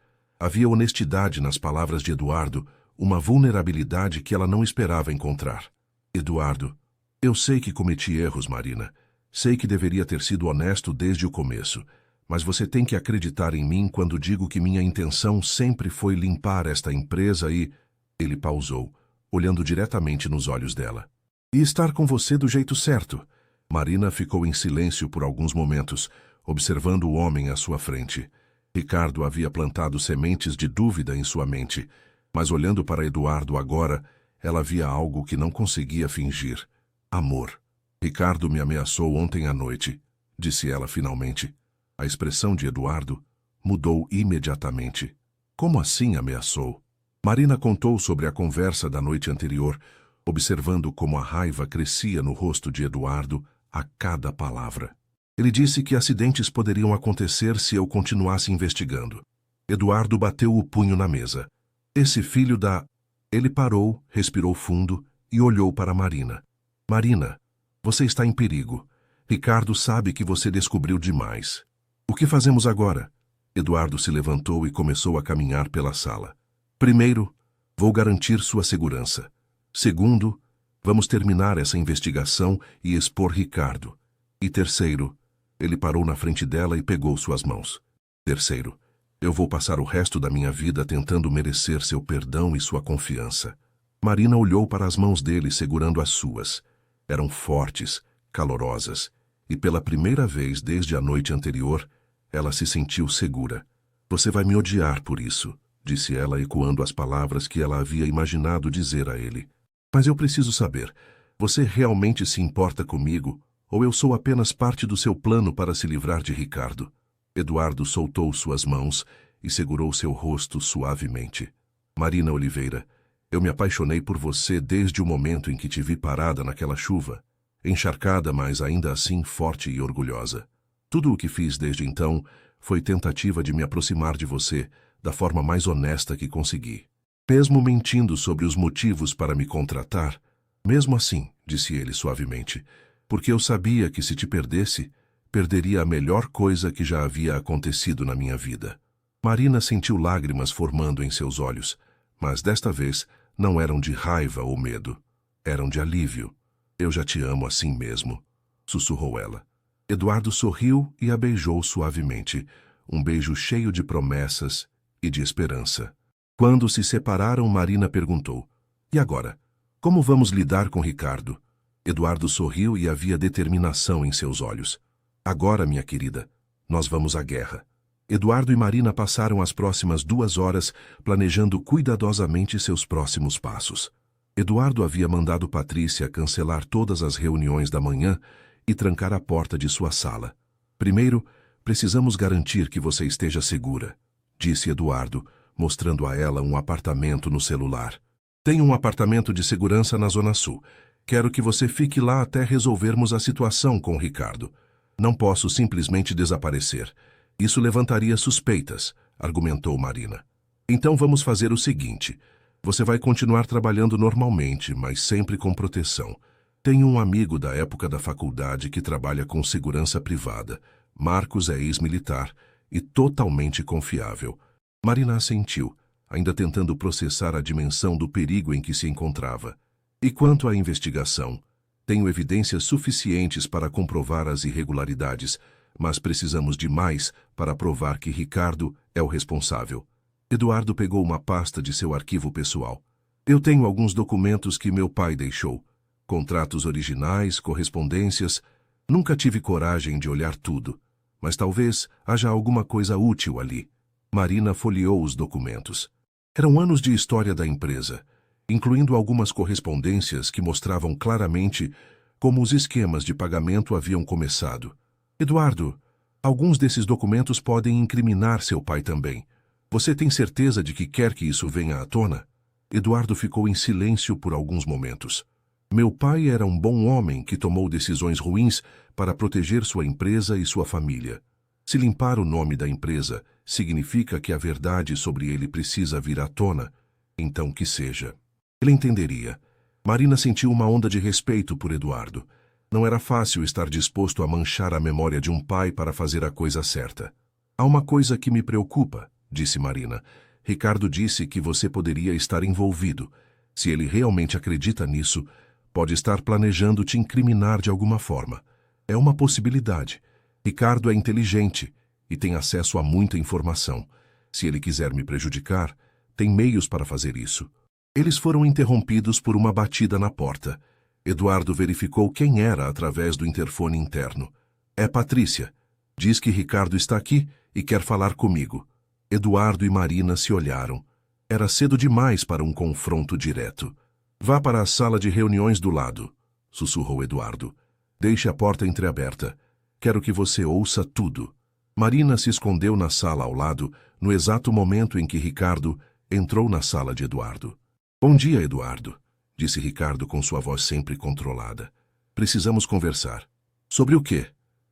Havia honestidade nas palavras de Eduardo, uma vulnerabilidade que ela não esperava encontrar. Eduardo, eu sei que cometi erros, Marina. Sei que deveria ter sido honesto desde o começo, mas você tem que acreditar em mim quando digo que minha intenção sempre foi limpar esta empresa e... Ele pausou, olhando diretamente nos olhos dela. E estar com você do jeito certo. Marina ficou em silêncio por alguns momentos, observando o homem à sua frente. Ricardo havia plantado sementes de dúvida em sua mente, mas olhando para Eduardo agora, ela via algo que não conseguia fingir. Amor. Ricardo me ameaçou ontem à noite, disse ela finalmente. A expressão de Eduardo mudou imediatamente. Como assim? Ameaçou. Marina contou sobre a conversa da noite anterior, observando como a raiva crescia no rosto de Eduardo a cada palavra. Ele disse que acidentes poderiam acontecer se eu continuasse investigando. Eduardo bateu o punho na mesa. Esse filho da... Ele parou, respirou fundo e olhou para Marina. Marina, você está em perigo. Ricardo sabe que você descobriu demais. O que fazemos agora? Eduardo se levantou e começou a caminhar pela sala. Primeiro, vou garantir sua segurança. Segundo, vamos terminar essa investigação e expor Ricardo. E terceiro, ele parou na frente dela e pegou suas mãos. Terceiro, eu vou passar o resto da minha vida tentando merecer seu perdão e sua confiança. Marina olhou para as mãos dele segurando as suas. Eram fortes, calorosas, e pela primeira vez desde a noite anterior, ela se sentiu segura. Você vai me odiar por isso, disse ela ecoando as palavras que ela havia imaginado dizer a ele. Mas eu preciso saber, você realmente se importa comigo, ou eu sou apenas parte do seu plano para se livrar de Ricardo? Eduardo soltou suas mãos e segurou seu rosto suavemente. Marina Oliveira, eu me apaixonei por você desde o momento em que te vi parada naquela chuva, encharcada, mas ainda assim forte e orgulhosa. Tudo o que fiz desde então foi tentativa de me aproximar de você da forma mais honesta que consegui. Mesmo mentindo sobre os motivos para me contratar, mesmo assim, disse ele suavemente, porque eu sabia que se te perdesse, perderia a melhor coisa que já havia acontecido na minha vida. Marina sentiu lágrimas formando em seus olhos, mas desta vez não eram de raiva ou medo, eram de alívio. Eu já te amo assim mesmo, sussurrou ela. Eduardo sorriu e a beijou suavemente, um beijo cheio de promessas e de esperança. Quando se separaram, Marina perguntou, e agora? Como vamos lidar com Ricardo? Eduardo sorriu e havia determinação em seus olhos. Agora, minha querida, nós vamos à guerra. Eduardo e Marina passaram as próximas 2 horas planejando cuidadosamente seus próximos passos. Eduardo havia mandado Patrícia cancelar todas as reuniões da manhã e trancar a porta de sua sala. Primeiro, precisamos garantir que você esteja segura, disse Eduardo, mostrando a ela um apartamento no celular. Tenho um apartamento de segurança na Zona Sul. Quero que você fique lá até resolvermos a situação com Ricardo. Não posso simplesmente desaparecer. Isso levantaria suspeitas, argumentou Marina. Então vamos fazer o seguinte. Você vai continuar trabalhando normalmente, mas sempre com proteção. Tenho um amigo da época da faculdade que trabalha com segurança privada. Marcos é ex-militar e totalmente confiável. Marina assentiu, ainda tentando processar a dimensão do perigo em que se encontrava. E quanto à investigação? Tenho evidências suficientes para comprovar as irregularidades, mas precisamos de mais para provar que Ricardo é o responsável. Eduardo pegou uma pasta de seu arquivo pessoal. Eu tenho alguns documentos que meu pai deixou. Contratos originais, correspondências. Nunca tive coragem de olhar tudo, mas talvez haja alguma coisa útil ali. Marina folheou os documentos. Eram anos de história da empresa, incluindo algumas correspondências que mostravam claramente como os esquemas de pagamento haviam começado. Eduardo, alguns desses documentos podem incriminar seu pai também. Você tem certeza de que quer que isso venha à tona? Eduardo ficou em silêncio por alguns momentos. Meu pai era um bom homem que tomou decisões ruins para proteger sua empresa e sua família. Se limpar o nome da empresa significa que a verdade sobre ele precisa vir à tona, então que seja. Ele entenderia. Marina sentiu uma onda de respeito por Eduardo. Não era fácil estar disposto a manchar a memória de um pai para fazer a coisa certa. Há uma coisa que me preocupa, disse Marina. Ricardo disse que você poderia estar envolvido. Se ele realmente acredita nisso, pode estar planejando te incriminar de alguma forma. É uma possibilidade. Ricardo é inteligente e tem acesso a muita informação. Se ele quiser me prejudicar, tem meios para fazer isso. Eles foram interrompidos por uma batida na porta. Eduardo verificou quem era através do interfone interno. É Patrícia. Diz que Ricardo está aqui e quer falar comigo. Eduardo e Marina se olharam. Era cedo demais para um confronto direto. Vá para a sala de reuniões do lado, sussurrou Eduardo. Deixe a porta entreaberta. Quero que você ouça tudo. Marina se escondeu na sala ao lado, no exato momento em que Ricardo entrou na sala de Eduardo. Bom dia, Eduardo, disse Ricardo com sua voz sempre controlada. Precisamos conversar. Sobre o quê?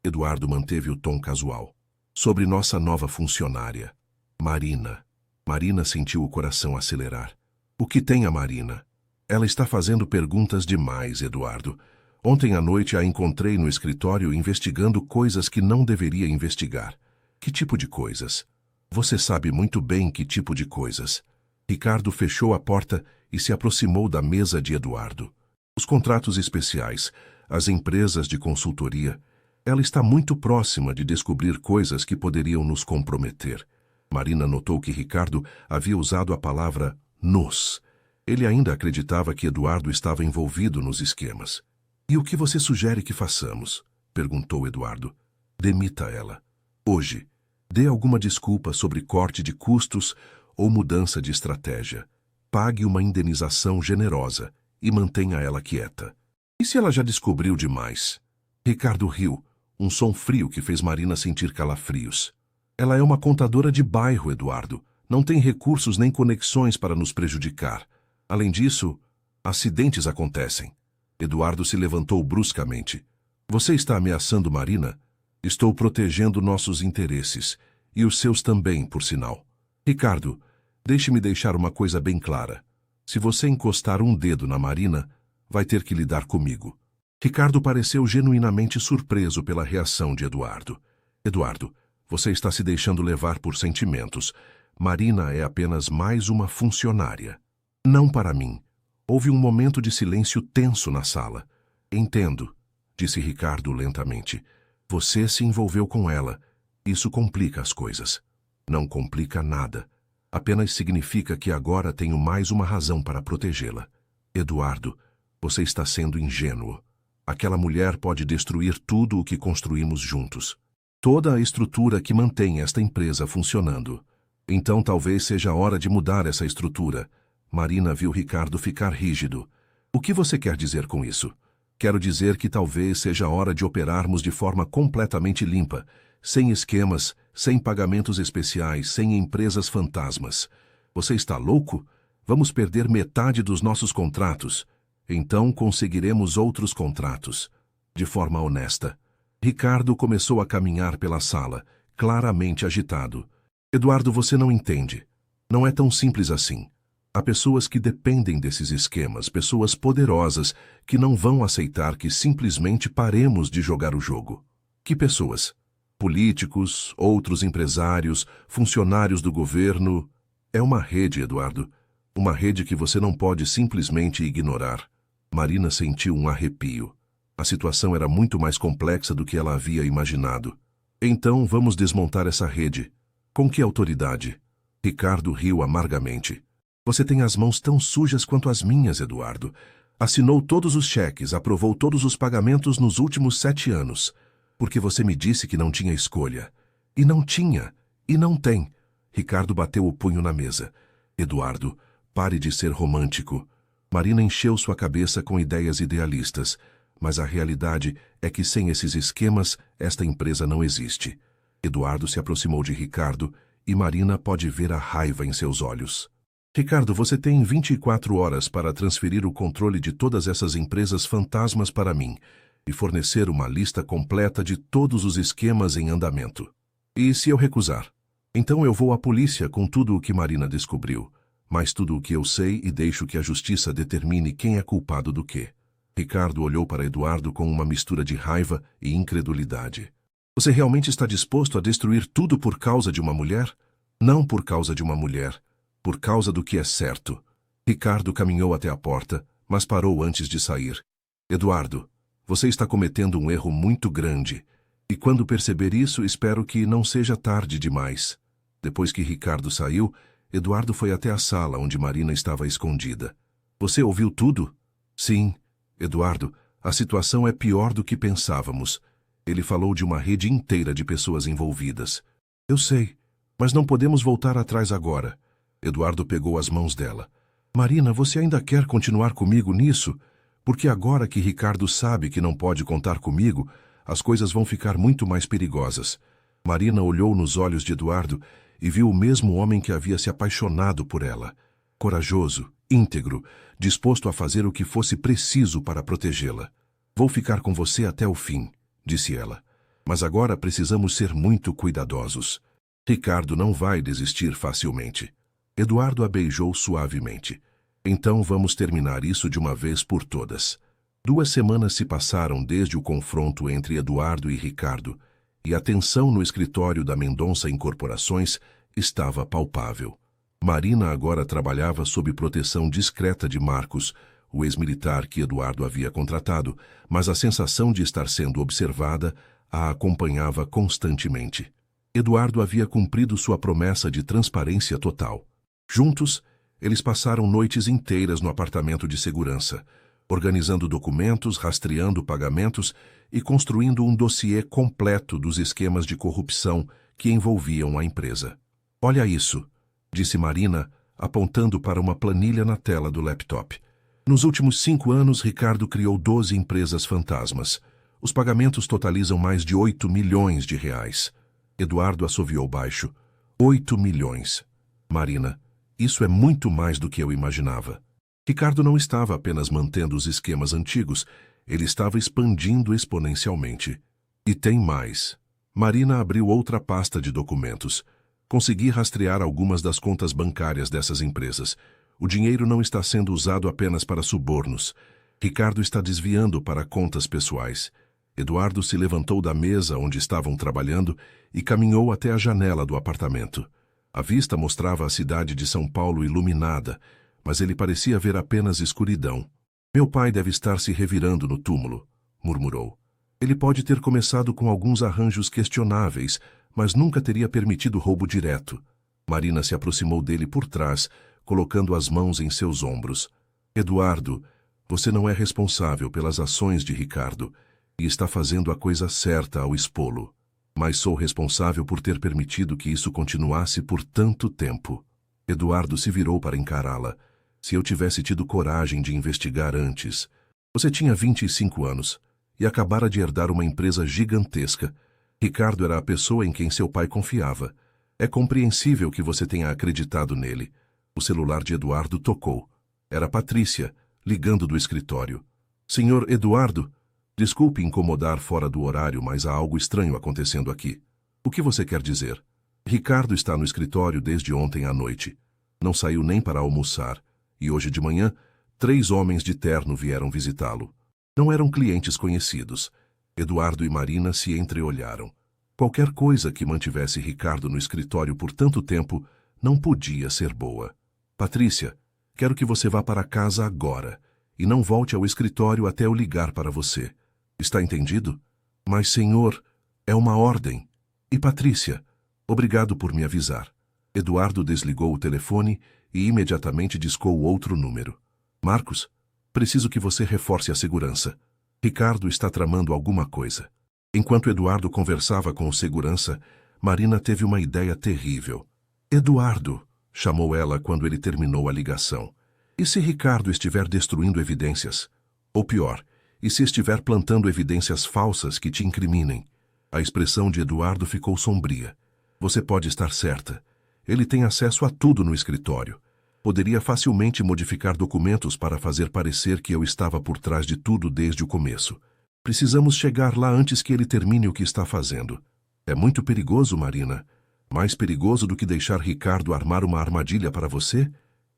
Eduardo manteve o tom casual. Sobre nossa nova funcionária, Marina. Marina sentiu o coração acelerar. O que tem a Marina? Ela está fazendo perguntas demais, Eduardo. Ontem à noite a encontrei no escritório investigando coisas que não deveria investigar. Que tipo de coisas? Você sabe muito bem que tipo de coisas. Ricardo fechou a porta e se aproximou da mesa de Eduardo. Os contratos especiais, as empresas de consultoria. Ela está muito próxima de descobrir coisas que poderiam nos comprometer. Marina notou que Ricardo havia usado a palavra nos. Ele ainda acreditava que Eduardo estava envolvido nos esquemas. E o que você sugere que façamos? Perguntou Eduardo. Demita ela. Hoje. Dê alguma desculpa sobre corte de custos ou mudança de estratégia. Pague uma indenização generosa e mantenha ela quieta. E se ela já descobriu demais? Ricardo riu, um som frio que fez Marina sentir calafrios. Ela é uma contadora de bairro, Eduardo. Não tem recursos nem conexões para nos prejudicar. Além disso, acidentes acontecem. Eduardo se levantou bruscamente. Você está ameaçando Marina? Estou protegendo nossos interesses. E os seus também, por sinal. Ricardo, deixe-me deixar uma coisa bem clara. Se você encostar um dedo na Marina, vai ter que lidar comigo. Ricardo pareceu genuinamente surpreso pela reação de Eduardo. Eduardo, você está se deixando levar por sentimentos. Marina é apenas mais uma funcionária. Não para mim. Houve um momento de silêncio tenso na sala. Entendo, disse Ricardo lentamente. Você se envolveu com ela. Isso complica as coisas. Não complica nada. Apenas significa que agora tenho mais uma razão para protegê-la. Eduardo, você está sendo ingênuo. Aquela mulher pode destruir tudo o que construímos juntos. Toda a estrutura que mantém esta empresa funcionando. Então talvez seja a hora de mudar essa estrutura. Marina viu Ricardo ficar rígido. O que você quer dizer com isso? Quero dizer que talvez seja a hora de operarmos de forma completamente limpa, sem esquemas, sem pagamentos especiais, sem empresas fantasmas. Você está louco? Vamos perder metade dos nossos contratos. Então conseguiremos outros contratos. De forma honesta. Ricardo começou a caminhar pela sala, claramente agitado. Eduardo, você não entende. Não é tão simples assim. Há pessoas que dependem desses esquemas, pessoas poderosas que não vão aceitar que simplesmente paremos de jogar o jogo. Que pessoas? Políticos, outros empresários, funcionários do governo. É uma rede, Eduardo. Uma rede que você não pode simplesmente ignorar. Marina sentiu um arrepio. A situação era muito mais complexa do que ela havia imaginado. Então vamos desmontar essa rede. Com que autoridade? Ricardo riu amargamente. Você tem as mãos tão sujas quanto as minhas, Eduardo. Assinou todos os cheques, aprovou todos os pagamentos nos últimos 7 anos. Porque você me disse que não tinha escolha. E não tinha. E não tem. Ricardo bateu o punho na mesa. Eduardo, pare de ser romântico. Marina encheu sua cabeça com ideias idealistas. Mas a realidade é que sem esses esquemas, esta empresa não existe. Eduardo se aproximou de Ricardo e Marina pode ver a raiva em seus olhos. Ricardo, você tem 24 horas para transferir o controle de todas essas empresas fantasmas para mim e fornecer uma lista completa de todos os esquemas em andamento. E se eu recusar? Então eu vou à polícia com tudo o que Marina descobriu, mas tudo o que eu sei e deixo que a justiça determine quem é culpado do quê. Ricardo olhou para Eduardo com uma mistura de raiva e incredulidade. Você realmente está disposto a destruir tudo por causa de uma mulher? Não por causa de uma mulher. Por causa do que é certo. Ricardo caminhou até a porta, mas parou antes de sair. Eduardo, você está cometendo um erro muito grande. E quando perceber isso, espero que não seja tarde demais. Depois que Ricardo saiu, Eduardo foi até a sala onde Marina estava escondida. Você ouviu tudo? Sim. Eduardo, a situação é pior do que pensávamos. Ele falou de uma rede inteira de pessoas envolvidas. Eu sei, mas não podemos voltar atrás agora. Eduardo pegou as mãos dela. Marina, você ainda quer continuar comigo nisso? Porque agora que Ricardo sabe que não pode contar comigo, as coisas vão ficar muito mais perigosas. Marina olhou nos olhos de Eduardo e viu o mesmo homem que havia se apaixonado por ela. Corajoso, íntegro, disposto a fazer o que fosse preciso para protegê-la. Vou ficar com você até o fim, disse ela. Mas agora precisamos ser muito cuidadosos. Ricardo não vai desistir facilmente. Eduardo a beijou suavemente. Então vamos terminar isso de uma vez por todas. 2 semanas se passaram desde o confronto entre Eduardo e Ricardo, e a tensão no escritório da Mendonça Incorporações estava palpável. Marina agora trabalhava sob proteção discreta de Marcos, o ex-militar que Eduardo havia contratado, mas a sensação de estar sendo observada a acompanhava constantemente. Eduardo havia cumprido sua promessa de transparência total. Juntos, eles passaram noites inteiras no apartamento de segurança, organizando documentos, rastreando pagamentos e construindo um dossiê completo dos esquemas de corrupção que envolviam a empresa. Olha isso, disse Marina, apontando para uma planilha na tela do laptop. Nos últimos 5 anos, Ricardo criou 12 empresas fantasmas. Os pagamentos totalizam mais de 8 milhões de reais. Eduardo assoviou baixo. 8 milhões. Marina, isso é muito mais do que eu imaginava. Ricardo não estava apenas mantendo os esquemas antigos, ele estava expandindo exponencialmente. E tem mais. Marina abriu outra pasta de documentos. Consegui rastrear algumas das contas bancárias dessas empresas. O dinheiro não está sendo usado apenas para subornos. Ricardo está desviando para contas pessoais. Eduardo se levantou da mesa onde estavam trabalhando e caminhou até a janela do apartamento. A vista mostrava a cidade de São Paulo iluminada, mas ele parecia ver apenas escuridão. Meu pai deve estar se revirando no túmulo, murmurou. Ele pode ter começado com alguns arranjos questionáveis, mas nunca teria permitido roubo direto. Marina se aproximou dele por trás, colocando as mãos em seus ombros. Eduardo, você não é responsável pelas ações de Ricardo e está fazendo a coisa certa ao expô-lo. Mas sou responsável por ter permitido que isso continuasse por tanto tempo. Eduardo se virou para encará-la. Se eu tivesse tido coragem de investigar antes. Você tinha 25 anos e acabara de herdar uma empresa gigantesca. Ricardo era a pessoa em quem seu pai confiava. É compreensível que você tenha acreditado nele. O celular de Eduardo tocou. Era Patrícia, ligando do escritório. Senhor Eduardo, desculpe incomodar fora do horário, mas há algo estranho acontecendo aqui. O que você quer dizer? Ricardo está no escritório desde ontem à noite. Não saiu nem para almoçar. E hoje de manhã, 3 homens de terno vieram visitá-lo. Não eram clientes conhecidos. Eduardo e Marina se entreolharam. Qualquer coisa que mantivesse Ricardo no escritório por tanto tempo não podia ser boa. Patrícia, quero que você vá para casa agora e não volte ao escritório até eu ligar para você. Está entendido? Mas, senhor, é uma ordem. E Patrícia, obrigado por me avisar. Eduardo desligou o telefone e imediatamente discou outro número. Marcos, preciso que você reforce a segurança. Ricardo está tramando alguma coisa. Enquanto Eduardo conversava com o segurança, Marina teve uma ideia terrível. Eduardo, chamou ela quando ele terminou a ligação. E se Ricardo estiver destruindo evidências? Ou pior, e se estiver plantando evidências falsas que te incriminem? A expressão de Eduardo ficou sombria. Você pode estar certa. Ele tem acesso a tudo no escritório. Poderia facilmente modificar documentos para fazer parecer que eu estava por trás de tudo desde o começo. Precisamos chegar lá antes que ele termine o que está fazendo. É muito perigoso, Marina. Mais perigoso do que deixar Ricardo armar uma armadilha para você?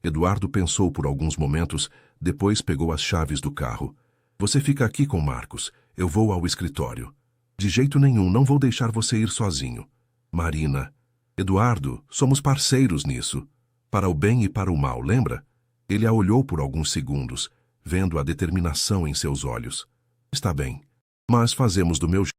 Eduardo pensou por alguns momentos, depois pegou as chaves do carro. Você fica aqui com Marcos. Eu vou ao escritório. De jeito nenhum, não vou deixar você ir sozinho. Marina. Eduardo, somos parceiros nisso. Para o bem e para o mal, lembra? Ele a olhou por alguns segundos, vendo a determinação em seus olhos. Está bem, mas fazemos do meu jeito.